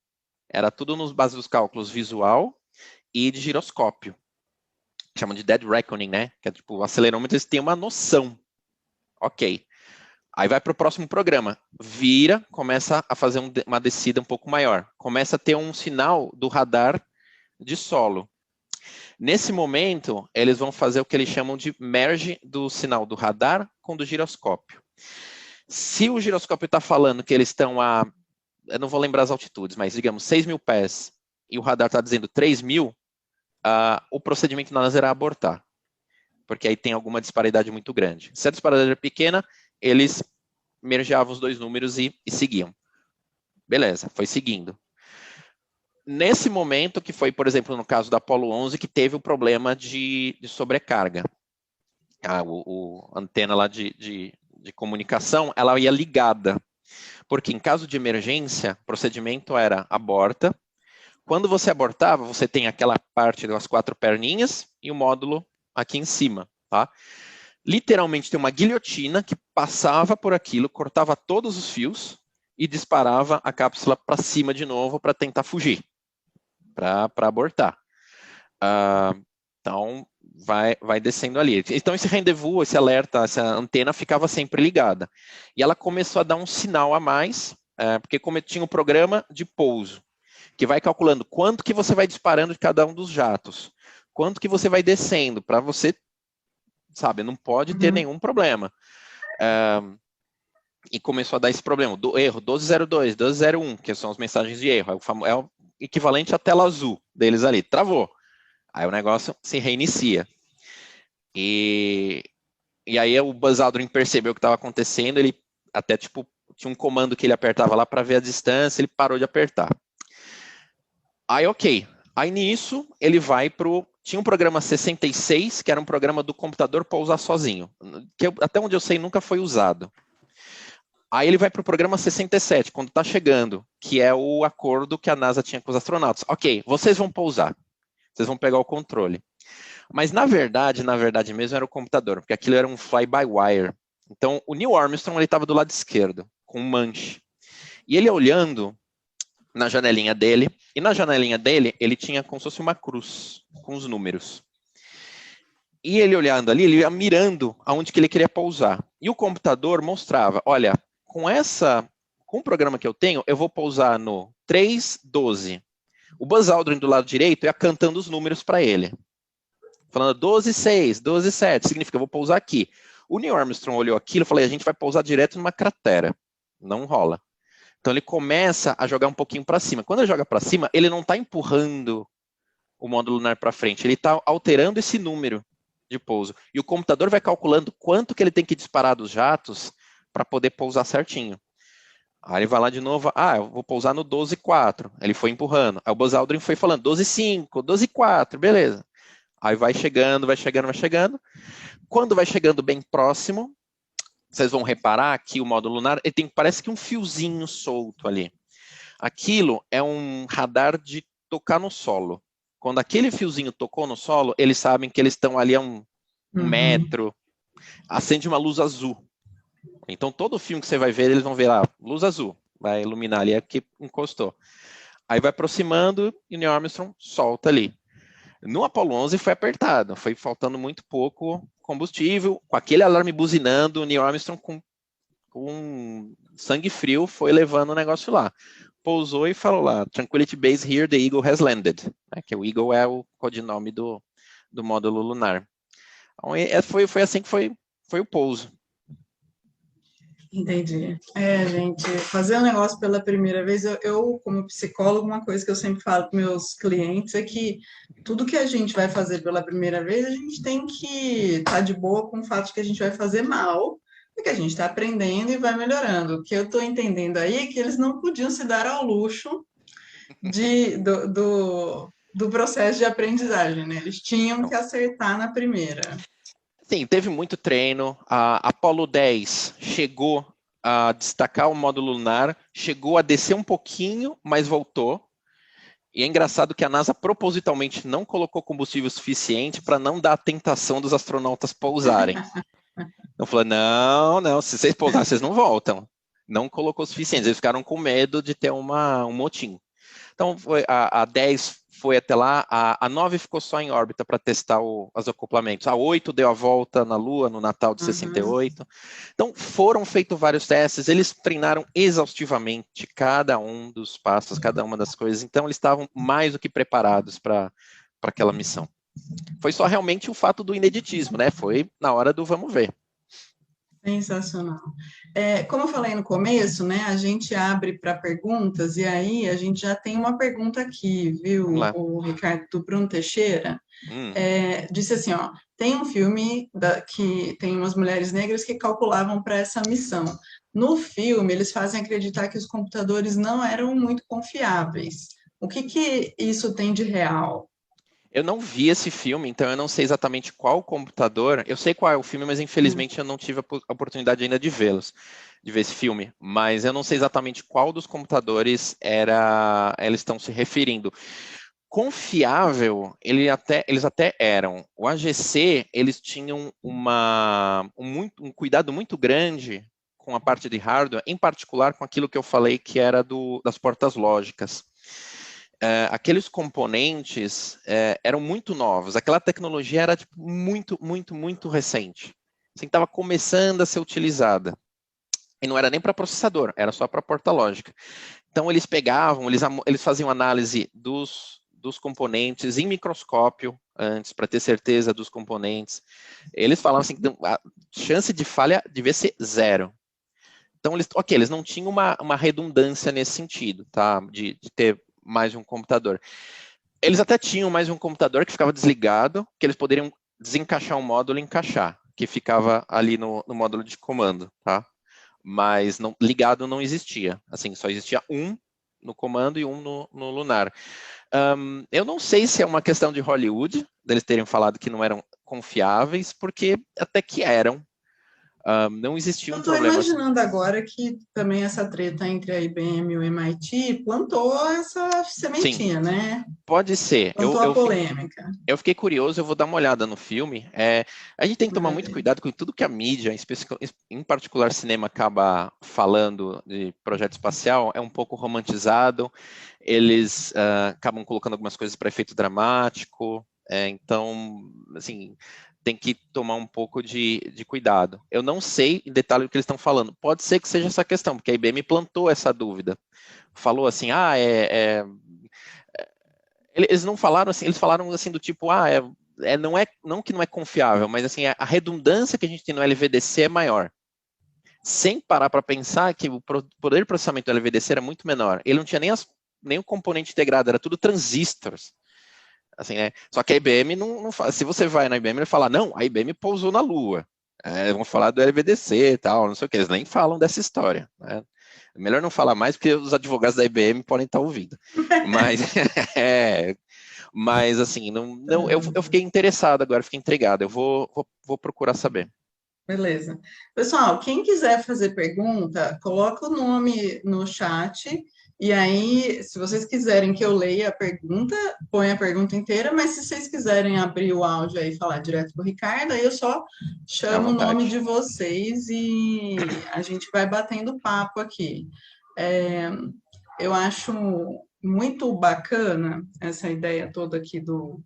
Era tudo nos bases dos cálculos visual e de giroscópio. Chamam de dead reckoning, né? Que é tipo, o acelerômetro, eles têm uma noção. Ok. Aí vai para o próximo programa. Vira, começa a fazer uma descida um pouco maior. Começa a ter um sinal do radar de solo. Nesse momento, eles vão fazer o que eles chamam de merge do sinal do radar com do giroscópio. Se o giroscópio está falando que eles estão eu não vou lembrar as altitudes, mas digamos 6.000 pés, e o radar está dizendo 3.000, o procedimento na NASA era abortar, porque aí tem alguma disparidade muito grande. Se a disparidade é pequena, eles mergeavam os 2 números e seguiam. Beleza, foi seguindo. Nesse momento, que foi, por exemplo, no caso da Apollo 11, que teve o problema de sobrecarga. A antena lá de comunicação, ela ia ligada, porque em caso de emergência, o procedimento era aborta. Quando você abortava, você tem aquela parte das 4 perninhas e o módulo aqui em cima, tá? Literalmente tem uma guilhotina que passava por aquilo, cortava todos os fios e disparava a cápsula para cima de novo para tentar fugir, para abortar. Então, vai descendo ali. Então, esse rendezvous, esse alerta, essa antena ficava sempre ligada. E ela começou a dar um sinal a mais, porque como tinha um programa de pouso, que vai calculando quanto que você vai disparando de cada um dos jatos, quanto que você vai descendo, para você, sabe, não pode ter nenhum problema. E começou a dar esse problema, do erro 1202, 1201, que são as mensagens de erro, é o equivalente à tela azul deles ali, travou. Aí o negócio se reinicia. E aí o Buzz Aldrin percebeu o que estava acontecendo, ele até, tipo, tinha um comando que ele apertava lá para ver a distância, ele parou de apertar. Aí, ok. Aí, nisso, ele vai pro... Tinha um programa 66, que era um programa do computador pousar sozinho, que até onde eu sei nunca foi usado. Aí ele vai para o programa 67, quando está chegando, que é o acordo que a NASA tinha com os astronautas. Ok, vocês vão pousar, vocês vão pegar o controle. Mas na verdade mesmo era o computador, porque aquilo era um fly-by-wire. Então o Neil Armstrong ele estava do lado esquerdo, com um manche. E ele olhando na janelinha dele, e na janelinha dele ele tinha como se fosse uma cruz, com os números. E ele olhando ali, ele ia mirando aonde que ele queria pousar. E o computador mostrava, olha, com o programa que eu tenho, eu vou pousar no 312. O Buzz Aldrin do lado direito ia cantando os números para ele. Falando 12,6, 12,7, significa eu vou pousar aqui. O Neil Armstrong olhou aquilo e falou, a gente vai pousar direto numa cratera. Não rola. Então ele começa a jogar um pouquinho para cima. Quando ele joga para cima, ele não está empurrando o módulo lunar para frente, ele está alterando esse número de pouso. E o computador vai calculando quanto que ele tem que disparar dos jatos para poder pousar certinho. Aí ele vai lá de novo, eu vou pousar no 12,4. Ele foi empurrando. Aí o Buzz Aldrin foi falando 12,5, 12,4, beleza. Aí vai chegando. Quando vai chegando bem próximo, vocês vão reparar que o módulo lunar ele tem, parece que um fiozinho solto ali. Aquilo é um radar de tocar no solo. Quando aquele fiozinho tocou no solo, eles sabem que eles estão ali a um metro. Acende uma luz azul. Então, todo filme que você vai ver, eles vão ver lá, luz azul. Vai iluminar ali, é que encostou. Aí vai aproximando e o Neil Armstrong solta ali. No Apollo 11 foi apertado, foi faltando muito pouco combustível, com aquele alarme buzinando, o Neil Armstrong com sangue frio foi levando o negócio lá. Pousou e falou lá, Tranquility Base here, the Eagle has landed. Que o Eagle é o codinome do módulo lunar. Então, foi assim que foi o pouso. Entendi. Gente, fazer um negócio pela primeira vez, eu, como psicólogo, uma coisa que eu sempre falo para meus clientes é que tudo que a gente vai fazer pela primeira vez, a gente tem que estar de boa com o fato de que a gente vai fazer mal, porque a gente está aprendendo e vai melhorando. O que eu estou entendendo aí é que eles não podiam se dar ao luxo do processo de aprendizagem, né? Eles tinham que acertar na primeira. Sim, teve muito treino. A Apollo 10 chegou a destacar o módulo lunar, chegou a descer um pouquinho, mas voltou. E é engraçado que a NASA propositalmente não colocou combustível suficiente para não dar a tentação dos astronautas pousarem. Então falou, não, se vocês pousarem, vocês não voltam. Não colocou o suficiente, eles ficaram com medo de ter um motim. Então a 10 foi até lá, a 9 ficou só em órbita para testar os acoplamentos. A 8 deu a volta na Lua no Natal de 68. Então foram feitos vários testes, eles treinaram exaustivamente cada um dos passos, cada uma das coisas. Então eles estavam mais do que preparados para aquela missão. Foi só realmente o fato do ineditismo, né? Foi na hora do vamos ver. Sensacional. Como eu falei no começo, né, a gente abre para perguntas e aí a gente já tem uma pergunta aqui, viu, o Ricardo, do Bruno Teixeira, disse assim, ó, tem um filme que tem umas mulheres negras que calculavam para essa missão. No filme, eles fazem acreditar que os computadores não eram muito confiáveis. O que isso tem de real? Eu não vi esse filme, então eu não sei exatamente qual computador. Eu sei qual é o filme, mas infelizmente eu não tive a oportunidade ainda de vê-los, de ver esse filme. Mas eu não sei exatamente qual dos computadores eles estão se referindo. Confiável, eles até eram. O AGC, eles tinham um cuidado muito grande com a parte de hardware, em particular com aquilo que eu falei que era das portas lógicas. Aqueles componentes eram muito novos, aquela tecnologia era muito recente, assim, estava começando a ser utilizada. E não era nem para processador, era só para porta lógica. Então, eles pegavam, eles faziam análise dos componentes em microscópio antes, para ter certeza dos componentes. Eles falavam assim, que a chance de falha devia ser 0. Então, eles não tinham uma redundância nesse sentido, tá? De ter mais de um computador. Eles até tinham mais de um computador que ficava desligado, que eles poderiam desencaixar um módulo e encaixar, que ficava ali no módulo de comando, tá? Mas ligado não existia. Assim, só existia um no comando e um no Lunar. Eu não sei se é uma questão de Hollywood, deles terem falado que não eram confiáveis, porque até que eram. Não existia Eu um estou problema. imaginando agora que também essa treta entre a IBM e o MIT plantou essa Sim, sementinha, né? pode ser. Plantou a polêmica. Eu fiquei curioso, eu vou dar uma olhada no filme. A gente tem que tomar muito cuidado com tudo que a mídia, em particular cinema, acaba falando de projeto espacial, é um pouco romantizado. Eles acabam colocando algumas coisas para efeito dramático. Então, assim, tem que tomar um pouco de cuidado. Eu não sei em detalhe o que eles estão falando. Pode ser que seja essa questão, porque a IBM plantou essa dúvida. Falou assim, eles não falaram assim, eles falaram assim do tipo, não que não é confiável, mas assim, a redundância que a gente tem no LVDC é maior. Sem parar para pensar que o poder de processamento do LVDC era muito menor. Ele não tinha nem o componente integrado, era tudo transistores. Assim, né? Só que a IBM não fala. Se você vai na IBM, ele fala, não, a IBM pousou na Lua. Vão falar do LVDC e tal, não sei o que, eles nem falam dessa história. Né? Melhor não falar mais, porque os advogados da IBM podem estar ouvindo. Mas, mas assim, eu fiquei interessado agora, fiquei intrigado. Eu vou procurar saber. Beleza. Pessoal, quem quiser fazer pergunta, coloca o nome no chat. E aí, se vocês quiserem que eu leia a pergunta, põe a pergunta inteira, mas se vocês quiserem abrir o áudio aí e falar direto com o Ricardo, aí eu só À chamo o nome vontade. de vocês e a gente vai batendo papo aqui. Eu acho muito bacana essa ideia toda aqui do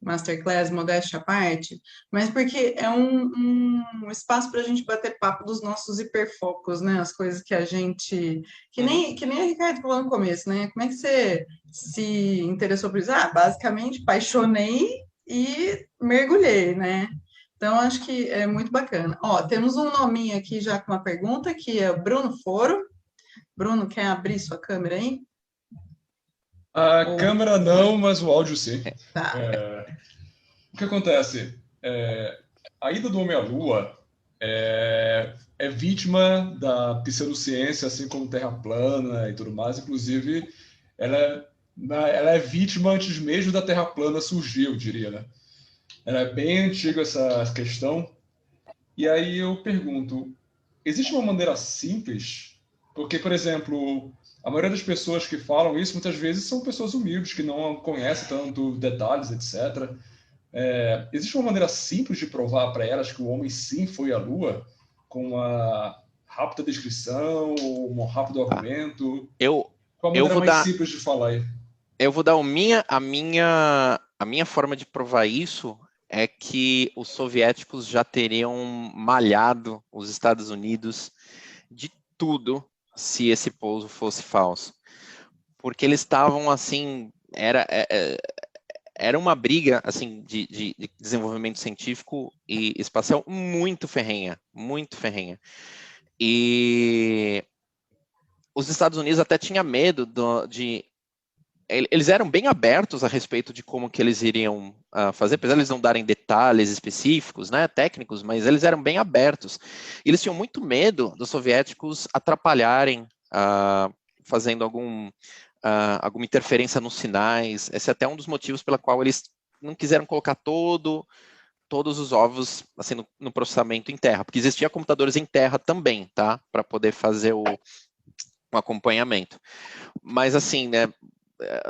Masterclass, modéstia à parte, mas porque é um espaço para a gente bater papo dos nossos hiperfocos, né? As coisas que a gente. Que nem o Ricardo falou no começo, né? Como é que você se interessou por isso? Basicamente, apaixonei e mergulhei, né? Então, acho que é muito bacana. Ó, temos um nominho aqui já com uma pergunta, que é o Bruno Foro. Bruno, quer abrir sua câmera aí? A câmera não, mas o áudio sim. Tá. O que acontece? A ida do homem à Lua é vítima da pseudociência, assim como Terra plana e tudo mais. Inclusive, ela é vítima antes mesmo da Terra plana surgir, eu diria, né? Ela é bem antiga essa questão. E aí eu pergunto, existe uma maneira simples? Porque, por exemplo, a maioria das pessoas que falam isso muitas vezes são pessoas humildes, que não conhecem tanto detalhes, etc. Existe uma maneira simples de provar para elas que o homem sim foi à Lua, com uma rápida descrição, ou um rápido argumento? Qual a Eu maneira vou mais dar, simples de falar aí? eu vou dar a minha forma de provar isso é que os soviéticos já teriam malhado os Estados Unidos de tudo se esse pouso fosse falso. Porque eles estavam assim, era uma briga assim de desenvolvimento científico e espacial muito ferrenha, muito ferrenha. E os Estados Unidos até tinham medo de eles eram bem abertos a respeito de como que eles iriam fazer, apesar de eles não darem detalhes específicos, né, técnicos, mas eles eram bem abertos. E eles tinham muito medo dos soviéticos atrapalharem, fazendo alguma interferência nos sinais. Esse é até um dos motivos pela qual eles não quiseram colocar todos os ovos assim, no processamento em terra, porque existia computadores em terra também, tá, para poder fazer um acompanhamento. Mas assim, né,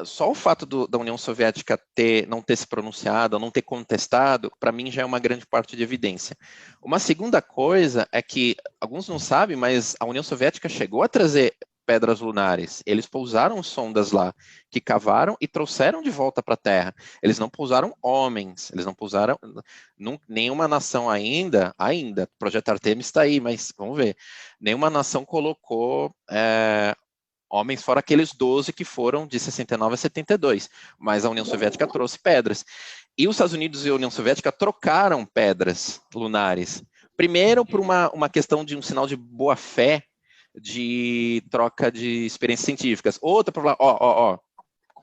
só o fato da União Soviética não ter se pronunciado, não ter contestado, para mim já é uma grande parte de evidência. Uma segunda coisa é que, alguns não sabem, mas a União Soviética chegou a trazer pedras lunares? Eles pousaram sondas lá, que cavaram e trouxeram de volta para a Terra. Eles não pousaram homens, eles não pousaram... Nenhuma nação ainda, o projeto Artemis está aí, mas vamos ver. Nenhuma nação colocou homens, fora aqueles 12 que foram de 69 a 72. Mas a União Soviética trouxe pedras. E os Estados Unidos e a União Soviética trocaram pedras lunares. Primeiro, por uma questão de um sinal de boa-fé, de troca de experiências científicas. Outra, para falar,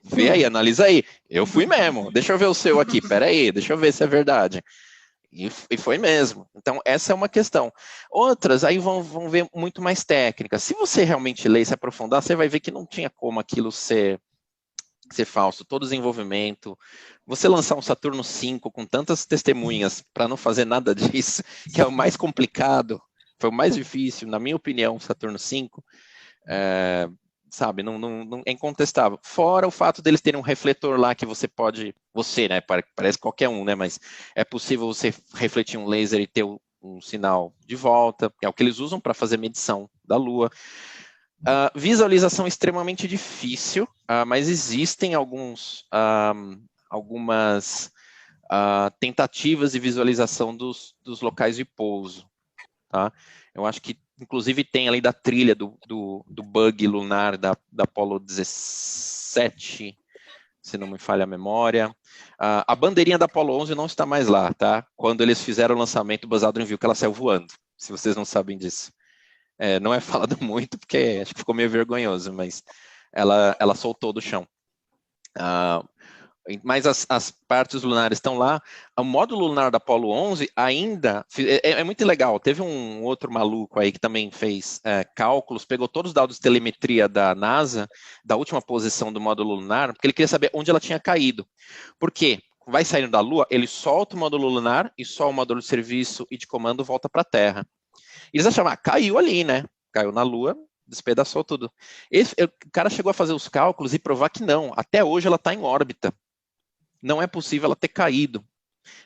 vê aí, analisa aí. Eu fui mesmo, deixa eu ver o seu aqui, peraí, deixa eu ver se é verdade. E foi mesmo. Então, essa é uma questão. Outras, aí vão ver muito mais técnicas. Se você realmente ler e se aprofundar, você vai ver que não tinha como aquilo ser falso. Todo desenvolvimento. Você lançar um Saturno V com tantas testemunhas para não fazer nada disso, que é o mais complicado, foi o mais difícil, na minha opinião, o Saturno V, sabe, não é incontestável. Fora o fato deles terem um refletor lá que você pode, né, parece qualquer um, né, mas é possível você refletir um laser e ter um sinal de volta, que é o que eles usam para fazer medição da Lua. Visualização extremamente difícil, mas existem algumas tentativas de visualização dos locais de pouso, tá? Eu acho que, inclusive, tem ali da trilha do bug lunar da Apollo 17, se não me falha a memória. A bandeirinha da Apollo 11 não está mais lá, tá? Quando eles fizeram o lançamento, o Buzz Aldrin viu que ela saiu voando, se vocês não sabem disso. Não é falado muito, porque acho que ficou meio vergonhoso, mas ela soltou do chão. Mas as partes lunares estão lá. O módulo lunar da Apollo 11 ainda... É muito legal. Teve um outro maluco aí que também fez cálculos, pegou todos os dados de telemetria da NASA, da última posição do módulo lunar, porque ele queria saber onde ela tinha caído. Por quê? Vai saindo da Lua, ele solta o módulo lunar e só o módulo de serviço e de comando volta para a Terra. Eles achavam, caiu ali, né? Caiu na Lua, despedaçou tudo. O cara chegou a fazer os cálculos e provar que não. Até hoje ela está em órbita. Não é possível ela ter caído.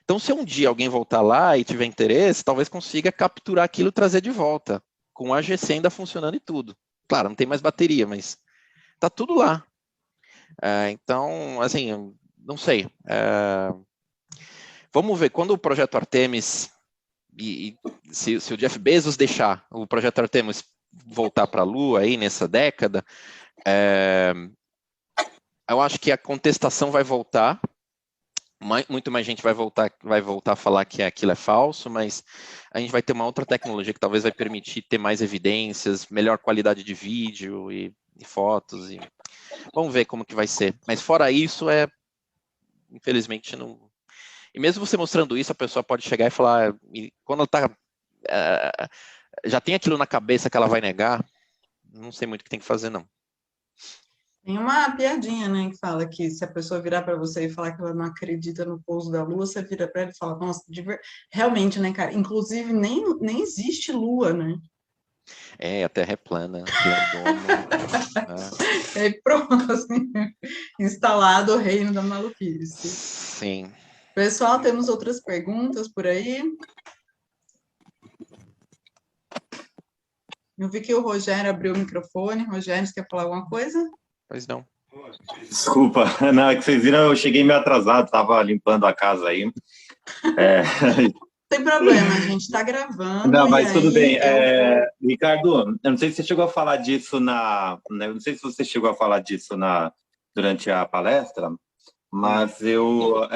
Então, se um dia alguém voltar lá e tiver interesse, talvez consiga capturar aquilo e trazer de volta, com a AGC ainda funcionando e tudo. Claro, não tem mais bateria, mas tá tudo lá. Então, assim, não sei. Vamos ver, quando o projeto Artemis, se o Jeff Bezos deixar o projeto Artemis voltar para a Lua aí nessa década, eu acho que a contestação vai voltar. Muito mais gente vai voltar a falar que aquilo é falso, mas a gente vai ter uma outra tecnologia que talvez vai permitir ter mais evidências, melhor qualidade de vídeo e fotos. Vamos ver como que vai ser. Mas fora isso, infelizmente, não... E mesmo você mostrando isso, a pessoa pode chegar e falar... quando ela está... já tem aquilo na cabeça que ela vai negar, não sei muito o que tem que fazer, não. Tem uma piadinha, né, que fala que se a pessoa virar para você e falar que ela não acredita no pouso da Lua, você vira para ela e fala, nossa, realmente, né, cara? Inclusive, nem existe Lua, né? A Terra é plana, redonda. É pronto, assim, instalado o reino da maluquice. Sim. Pessoal, temos outras perguntas por aí? Eu vi que o Rogério abriu o microfone. Rogério, você quer falar alguma coisa? Pois não. Desculpa, não, é que vocês viram, eu cheguei meio atrasado, estava limpando a casa aí. Não tem problema, a gente está gravando. Não, mas tudo bem. Ricardo, eu não sei se você chegou a falar disso não sei se você chegou a falar disso durante a palestra, mas eu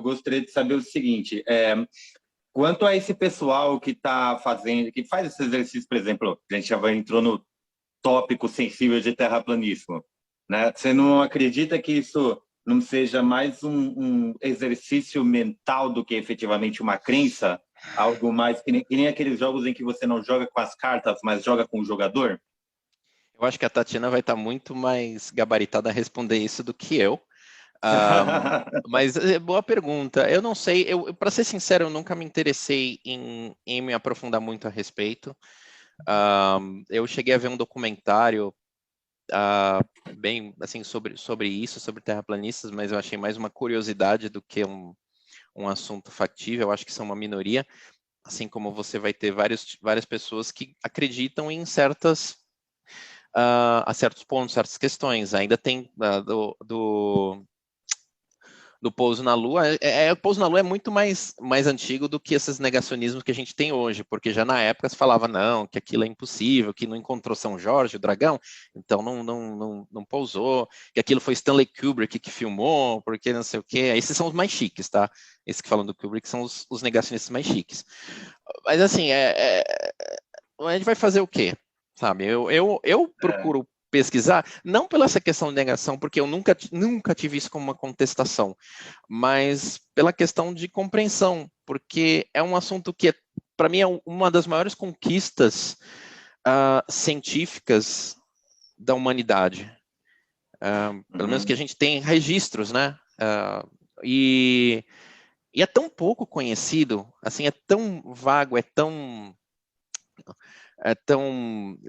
gostaria de saber o seguinte: quanto a esse pessoal que faz esse exercício, por exemplo, a gente já entrou no tópico sensível de terraplanismo, né? Você não acredita que isso não seja mais um exercício mental do que efetivamente uma crença? Algo mais que nem aqueles jogos em que você não joga com as cartas, mas joga com o jogador? Eu acho que a Tatiana vai estar muito mais gabaritada a responder isso do que eu. Mas boa pergunta. Eu não sei, para ser sincero, eu nunca me interessei em me aprofundar muito a respeito. Eu cheguei a ver um documentário bem assim sobre isso, sobre terraplanistas, mas eu achei mais uma curiosidade do que um assunto factível. Eu acho que são uma minoria, assim como você vai ter várias pessoas que acreditam em certas a certos pontos, certas questões. Ainda tem do pouso na Lua. O pouso na Lua é muito mais antigo do que esses negacionismos que a gente tem hoje, porque já na época se falava, não, que aquilo é impossível, que não encontrou São Jorge, o dragão, então não pousou, que aquilo foi Stanley Kubrick que filmou, porque não sei o quê. Esses são os mais chiques, tá? Esses que falam do Kubrick são os negacionistas mais chiques. Mas assim, a gente vai fazer o quê? Sabe, eu procuro pesquisar, não pela essa questão de negação, porque eu nunca tive isso como uma contestação, mas pela questão de compreensão, porque é um assunto que, para mim, é uma das maiores conquistas científicas da humanidade. Pelo menos que a gente tem registros, né? E é tão pouco conhecido, assim, é tão vago, é tão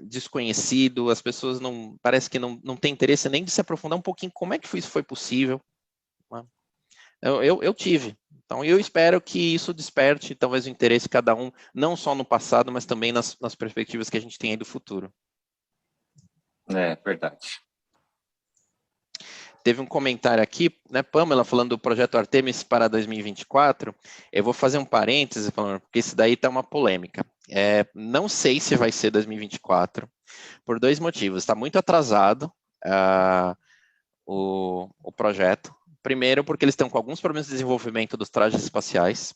desconhecido, as pessoas parece que não têm interesse nem de se aprofundar um pouquinho como é que isso foi possível. Né? Eu tive. Então, eu espero que isso desperte talvez o interesse de cada um, não só no passado, mas também nas perspectivas que a gente tem aí do futuro. É verdade. Teve um comentário aqui, né, Pamela, falando do projeto Artemis para 2024. Eu vou fazer um parêntese, porque isso daí está uma polêmica. Não sei se vai ser 2024, por 2 motivos. Está muito atrasado o projeto. Primeiro, porque eles estão com alguns problemas de desenvolvimento dos trajes espaciais.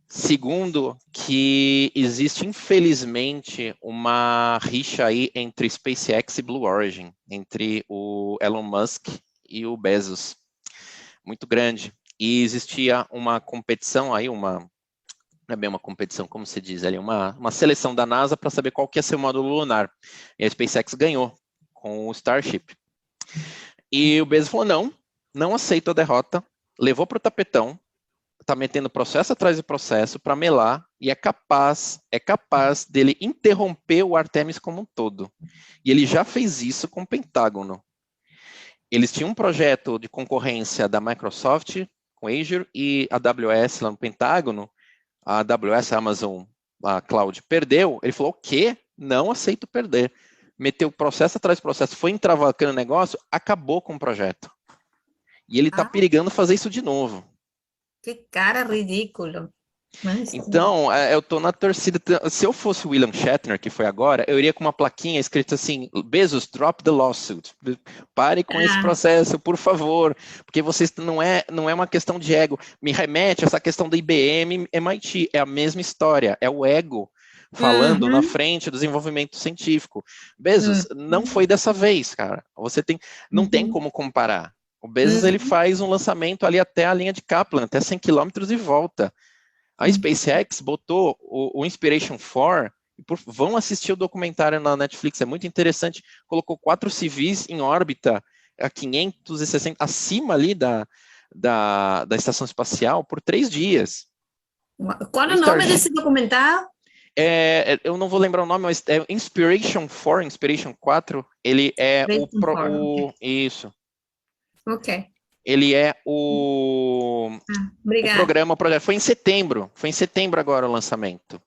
Segundo, que existe, infelizmente, uma rixa aí entre SpaceX e Blue Origin, entre o Elon Musk e o Bezos, muito grande. E existia uma competição aí, não é bem uma competição, como se diz ali, uma seleção da NASA para saber qual que ia ser o módulo lunar. E a SpaceX ganhou com o Starship. E o Bezos falou, não aceito a derrota, levou para o tapetão, está metendo processo atrás de processo para melar e é capaz dele interromper o Artemis como um todo. E ele já fez isso com o Pentágono. Eles tinham um projeto de concorrência da Microsoft com Azure e a AWS lá no Pentágono. A AWS, a Amazon, a Cloud, perdeu. Ele falou, o quê? Não aceito perder. Meteu processo atrás de processo, foi entravacando o negócio, acabou com o projeto. E ele está perigando fazer isso de novo. Que cara ridículo. Mas... Então, eu tô na torcida. Se eu fosse o William Shatner, que foi agora, eu iria com uma plaquinha escrita assim, Bezos, drop the lawsuit. Pare com esse processo, por favor. Porque vocês não é uma questão de ego. Me remete a essa questão da IBM, MIT. É a mesma história. É o ego falando na frente do desenvolvimento científico. Bezos, não foi dessa vez, cara. Não tem como comparar. O Bezos, ele faz um lançamento ali até a linha de Kaplan, até 100 quilômetros e volta. A SpaceX botou o Inspiration 4, vão assistir o documentário na Netflix, é muito interessante, colocou 4 civis em órbita a 560, acima ali da estação espacial por 3 dias. Qual é o nome desse documentário? Eu não vou lembrar o nome, mas é Inspiration 4, ele é isso. Ok. Ele é o programa, o projeto. Foi em setembro agora o lançamento.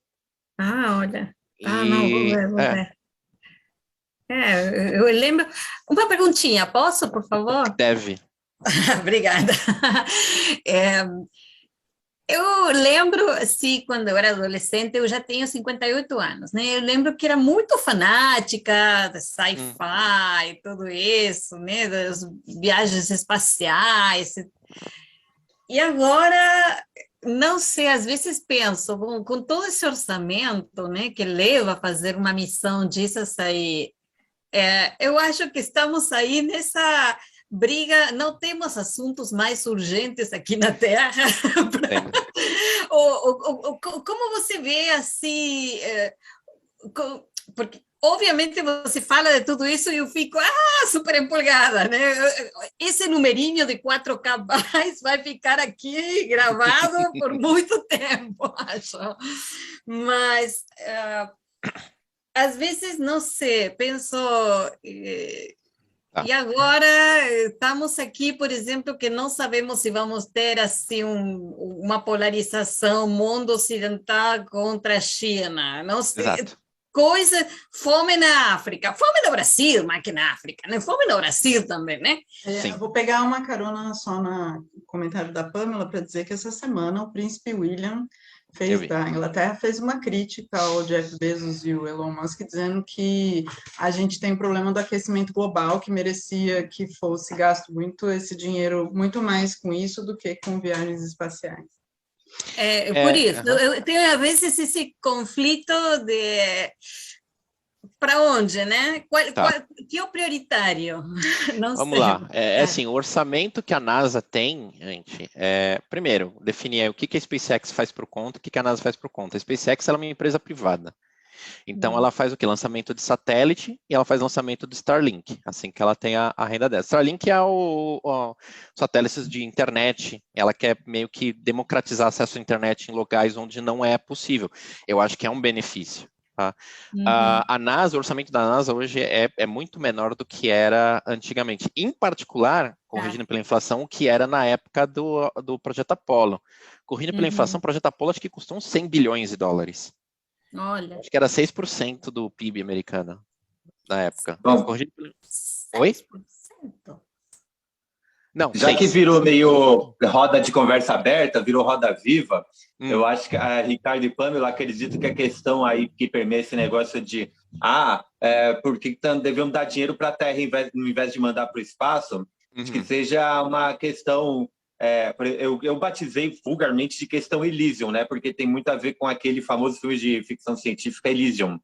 Olha. Não, vou ver. Eu lembro. Uma perguntinha, posso, por favor? Deve. Obrigada. Eu lembro, quando eu era adolescente, eu já tenho 58 anos, né? Eu lembro que era muito fanática de sci-fi e tudo isso, né? Das viagens espaciais. E agora, não sei, às vezes penso, com todo esse orçamento, né, que leva a fazer uma missão dessas aí, eu acho que estamos aí nessa... briga, não temos assuntos mais urgentes aqui na Terra. Como você vê assim? Porque, obviamente, você fala de tudo isso e eu fico super empolgada, né? Esse numerinho de 4 cabais vai ficar aqui gravado por muito tempo, acho. Mas, às vezes, não sei, penso... E agora estamos aqui, por exemplo, que não sabemos se vamos ter assim uma polarização mundo ocidental contra a China. Não sei. Exato. coisa, fome na África, fome no Brasil, mais que na África, né? Fome no Brasil também, né? Eu vou pegar uma carona só no comentário da Pamela para dizer que essa semana o príncipe William da Inglaterra fez uma crítica ao Jeff Bezos e o Elon Musk, dizendo que a gente tem um problema do aquecimento global, que merecia que fosse gasto muito esse dinheiro, muito mais com isso do que com viagens espaciais. Por isso, eu tenho às vezes esse conflito de para onde, né? Que é o prioritário? Não Vamos sei. lá. Assim, o orçamento que a NASA tem, gente, primeiro, definir aí o que a SpaceX faz por conta, o que a NASA faz por conta. A SpaceX ela é uma empresa privada. Então, ela faz o quê? Lançamento de satélite e ela faz lançamento do Starlink, assim que ela tem a renda dela. Starlink é o satélites de internet, ela quer meio que democratizar acesso à internet em locais onde não é possível. Eu acho que é um benefício. Tá? A NASA, o orçamento da NASA hoje é muito menor do que era antigamente. Em particular, corrigindo pela inflação, o que era na época do Projeto Apollo. Corrigindo pela inflação, o Projeto Apollo acho que custou uns 100 bilhões de dólares. Olha. Acho que era 6% do PIB americano na época. Bom, Oi? Não, já que virou meio roda de conversa aberta, virou roda viva, eu acho que a Ricardo e Pamela acreditam que a questão aí que permeia esse negócio de por que devemos dar dinheiro para a Terra no invés de mandar para o espaço, acho que seja uma questão, eu batizei vulgarmente de questão Elysium, né? Porque tem muito a ver com aquele famoso filme de ficção científica Elysium,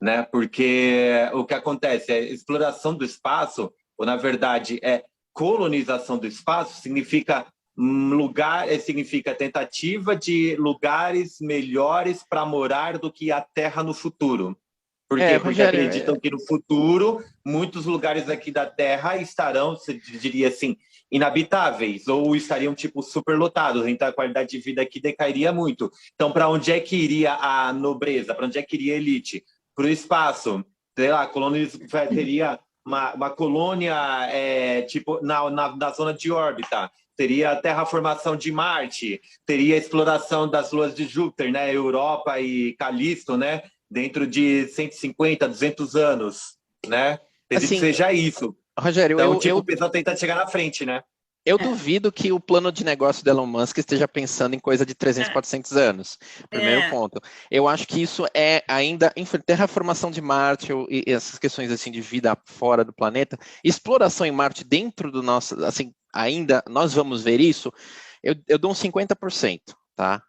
né? Porque o que acontece é exploração do espaço, ou na verdade colonização do espaço, significa significa tentativa de lugares melhores para morar do que a Terra no futuro. Por quê? Porque acreditam que no futuro muitos lugares aqui da Terra estarão, se diria assim, inabitáveis ou estariam tipo superlotados, então a qualidade de vida aqui decairia muito. Então, para onde é que iria a nobreza? Para onde é que iria a elite? Para o espaço. Sei lá, teria uma colônia tipo na zona de órbita. Teria a terraformação de Marte, teria a exploração das luas de Júpiter, né? Europa e Calisto, né? Dentro de 150, 200 anos, né? Acredito que seja isso. Rogério, então, o pessoal tenta chegar na frente, né? Eu duvido que o plano de negócio do Elon Musk esteja pensando em coisa de 300, 400 anos. Primeiro ponto. Eu acho que isso é ainda terraformação de Marte e essas questões assim de vida fora do planeta. Exploração em Marte dentro do nosso, assim, ainda nós vamos ver isso. Eu dou uns 50%. Tá?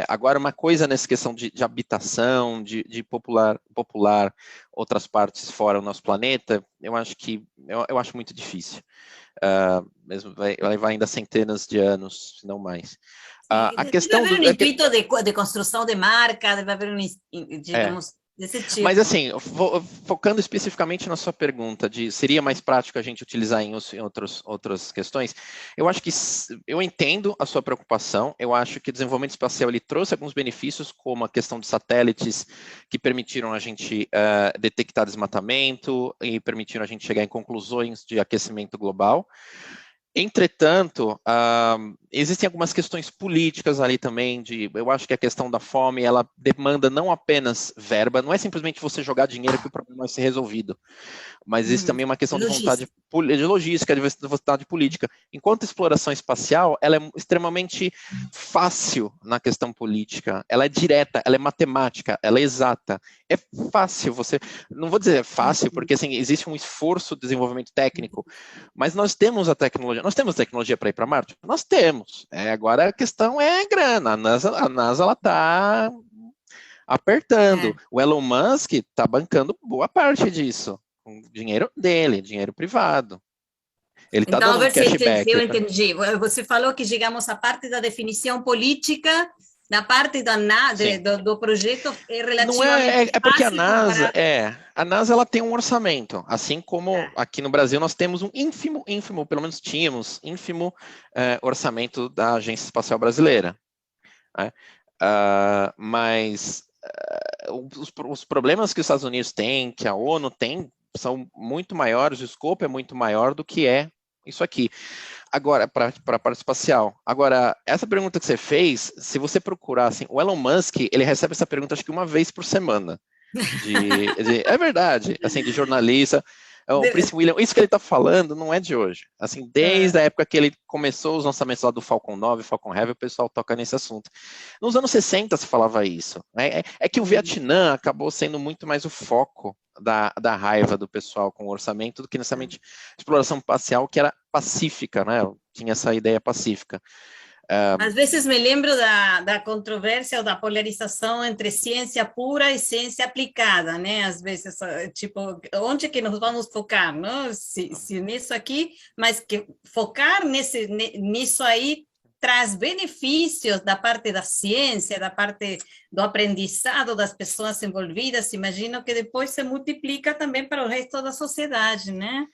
Agora, uma coisa nessa questão de habitação, de popular outras partes fora do nosso planeta, eu acho muito difícil. Mesmo vai levar ainda centenas de anos, se não mais. A questão deve haver um intuito de construção de marca, deve haver digamos, desse tipo. Mas assim, focando especificamente na sua pergunta de seria mais prático a gente utilizar em outras questões, eu acho que eu entendo a sua preocupação, eu acho que o desenvolvimento espacial ele trouxe alguns benefícios, como a questão de satélites que permitiram a gente detectar desmatamento e permitiram a gente chegar em conclusões de aquecimento global. Entretanto, existem algumas questões políticas ali também, eu acho que a questão da fome, ela demanda não apenas verba, não é simplesmente você jogar dinheiro que o problema vai ser resolvido, mas existe também uma questão de vontade de logística, de vontade política. Enquanto a exploração espacial, ela é extremamente fácil na questão política, ela é direta, ela é matemática, ela é exata, é fácil não vou dizer fácil, porque assim, existe um esforço de desenvolvimento técnico, mas nós temos a tecnologia, nós temos tecnologia para ir para Marte? Nós temos. Agora a questão é grana. A NASA ela está apertando. O Elon Musk está bancando boa parte disso. Com dinheiro dele, dinheiro privado. Ele está dando um cashback. Eu entendi. Você falou que chegamos à parte da definição política, na parte do projeto relativamente é porque a NASA ela tem um orçamento, assim como aqui no Brasil nós temos um ínfimo, pelo menos tínhamos, ínfimo orçamento da Agência Espacial Brasileira. Né? Mas os problemas que os Estados Unidos têm, que a ONU tem, são muito maiores, o escopo é muito maior do que é isso aqui. Agora, para a parte espacial. Agora, essa pergunta que você fez, se você procurar, assim, o Elon Musk, ele recebe essa pergunta acho que uma vez por semana. É verdade, assim, de jornalista. O Prince William, isso que ele está falando não é de hoje. Assim, desde a época que ele começou os lançamentos lá do Falcon 9, Falcon Heavy, o pessoal toca nesse assunto. Nos anos 60 se falava isso. É que o Vietnã acabou sendo muito mais o foco da raiva do pessoal com o orçamento do que necessariamente exploração espacial, que era pacífica, né? Tinha essa ideia pacífica. Às vezes me lembro da controvérsia ou da polarização entre ciência pura e ciência aplicada, né? Às vezes, tipo, onde que nós vamos focar, não? Se nisso aqui, mas que focar nisso aí traz benefícios da parte da ciência, da parte do aprendizado das pessoas envolvidas, imagino que depois se multiplica também para o resto da sociedade, né?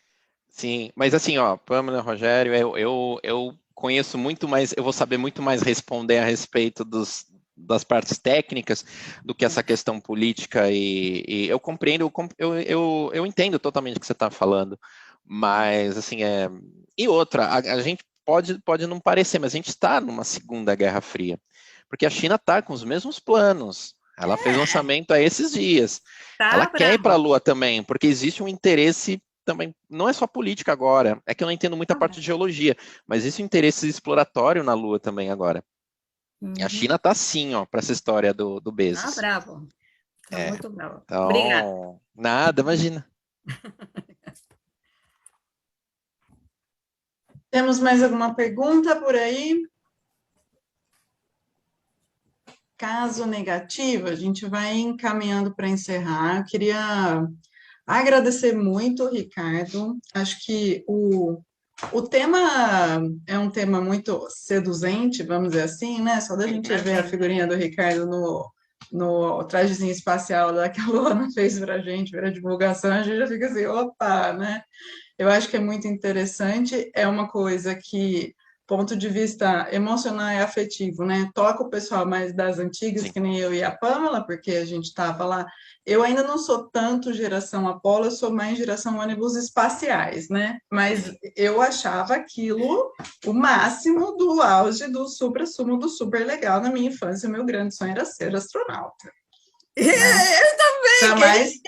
Sim, mas assim, ó, Pamela, Rogério, eu conheço muito mais, eu vou saber muito mais responder a respeito das partes técnicas do que essa questão política e eu compreendo, eu entendo totalmente o que você está falando, mas assim, e outra, a gente pode não parecer, mas a gente está numa Segunda Guerra Fria, porque a China está com os mesmos planos, ela fez lançamento há esses dias, ela quer ir para a Lua também, porque existe um interesse também, não é só política agora, é que eu não entendo muita parte de geologia, mas existe um interesse exploratório na Lua também agora. E a China tá assim, ó, para essa história do Bezos. Bravo. Tá muito bravo. Então, obrigada. Nada, imagina. Temos mais alguma pergunta por aí? Caso negativo, a gente vai encaminhando para encerrar. Eu queria agradecer muito, Ricardo. Acho que o tema é um tema muito seduzente, vamos dizer assim, né? Só da gente ver a figurinha do Ricardo no trajezinho espacial que a Luana fez para a gente, ver a divulgação, a gente já fica assim, opa, né? Eu acho que é muito interessante, é uma coisa que, ponto de vista emocional e afetivo, né? Toca o pessoal mais das antigas, Sim. Que nem eu e a Pamela, porque a gente estava lá. Eu ainda não sou tanto geração Apollo, eu sou mais geração ônibus espaciais, né? Mas eu achava aquilo o máximo do auge do supra-sumo do super legal na minha infância. O meu grande sonho era ser astronauta. Eu também!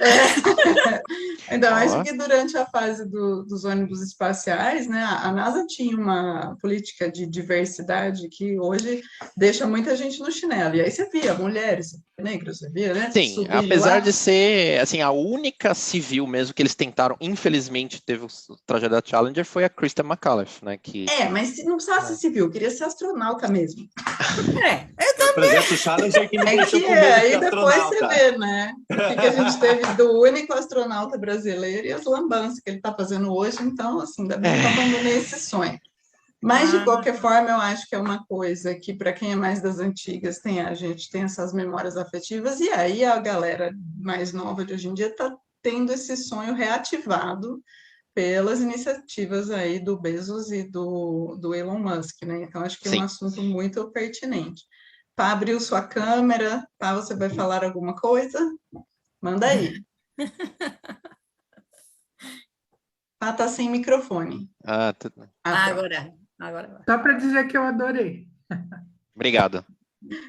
Ainda mais que durante a fase dos ônibus espaciais, né, a NASA tinha uma política de diversidade que hoje deixa muita gente no chinelo. E aí você via mulheres, negros, você via, né? Sim, apesar de ser assim, a única civil mesmo que eles tentaram, infelizmente teve o trajeto da Challenger, foi a Kristen McAuliffe, né? Mas não precisava ser civil, queria ser astronauta mesmo. Eu também. O projeto Challenger que me deixou com medo aí depois você vê, né? O que a gente teve do único astronauta brasileiro e as lambanças que ele está fazendo hoje, então, assim, ainda bem que eu abandonei esse sonho. Mas, de qualquer forma, eu acho que é uma coisa que, para quem é mais das antigas, a gente tem essas memórias afetivas, e aí a galera mais nova de hoje em dia está tendo esse sonho reativado pelas iniciativas aí do Bezos e do Elon Musk, né? Então, acho que é um assunto muito pertinente. Pá, abriu sua câmera, Pá, você vai falar alguma coisa? Manda aí. Pá, tá sem microfone. Agora. Só para dizer que eu adorei. Obrigado.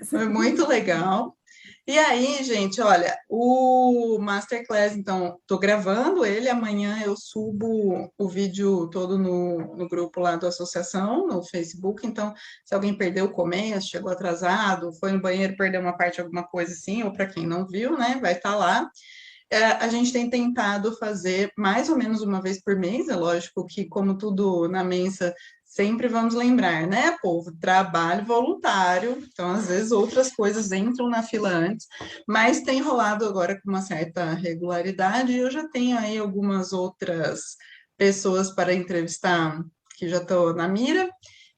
Foi muito legal. E aí, gente, olha, o Masterclass, então, estou gravando ele, amanhã eu subo o vídeo todo no grupo lá da associação, no Facebook, então, se alguém perdeu o começo, chegou atrasado, foi no banheiro, perdeu uma parte, alguma coisa assim, ou para quem não viu, né, vai estar lá. A gente tem tentado fazer mais ou menos uma vez por mês, é lógico que, como tudo na Mensa, sempre vamos lembrar, né, povo? Trabalho voluntário, então, às vezes, outras coisas entram na fila antes, mas tem rolado agora com uma certa regularidade, e eu já tenho aí algumas outras pessoas para entrevistar que já estou na mira,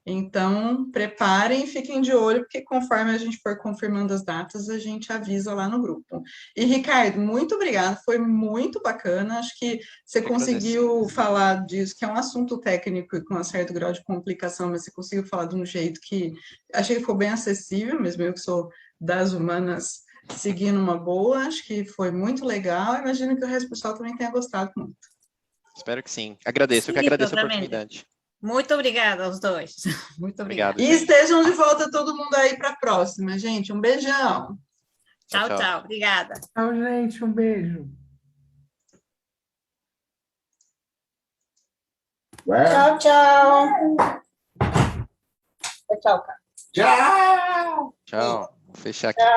então, preparem e fiquem de olho, porque conforme a gente for confirmando as datas, a gente avisa lá no grupo. E, Ricardo, muito obrigada, foi muito bacana, acho que você conseguiu falar disso, que é um assunto técnico e com um certo grau de complicação, mas você conseguiu falar de um jeito que achei que ficou bem acessível, mesmo eu que sou das humanas, seguindo uma boa, acho que foi muito legal, imagino que o resto do pessoal também tenha gostado muito. Espero que sim. Agradeço, eu que agradeço a oportunidade. Muito obrigada aos dois. Muito obrigada. E estejam de volta todo mundo aí para a próxima, gente. Um beijão. Tchau, tchau. Obrigada. Tchau, gente. Um beijo. Tchau, tchau. Tchau, cara. Tchau. Vou fechar aqui. Tchau.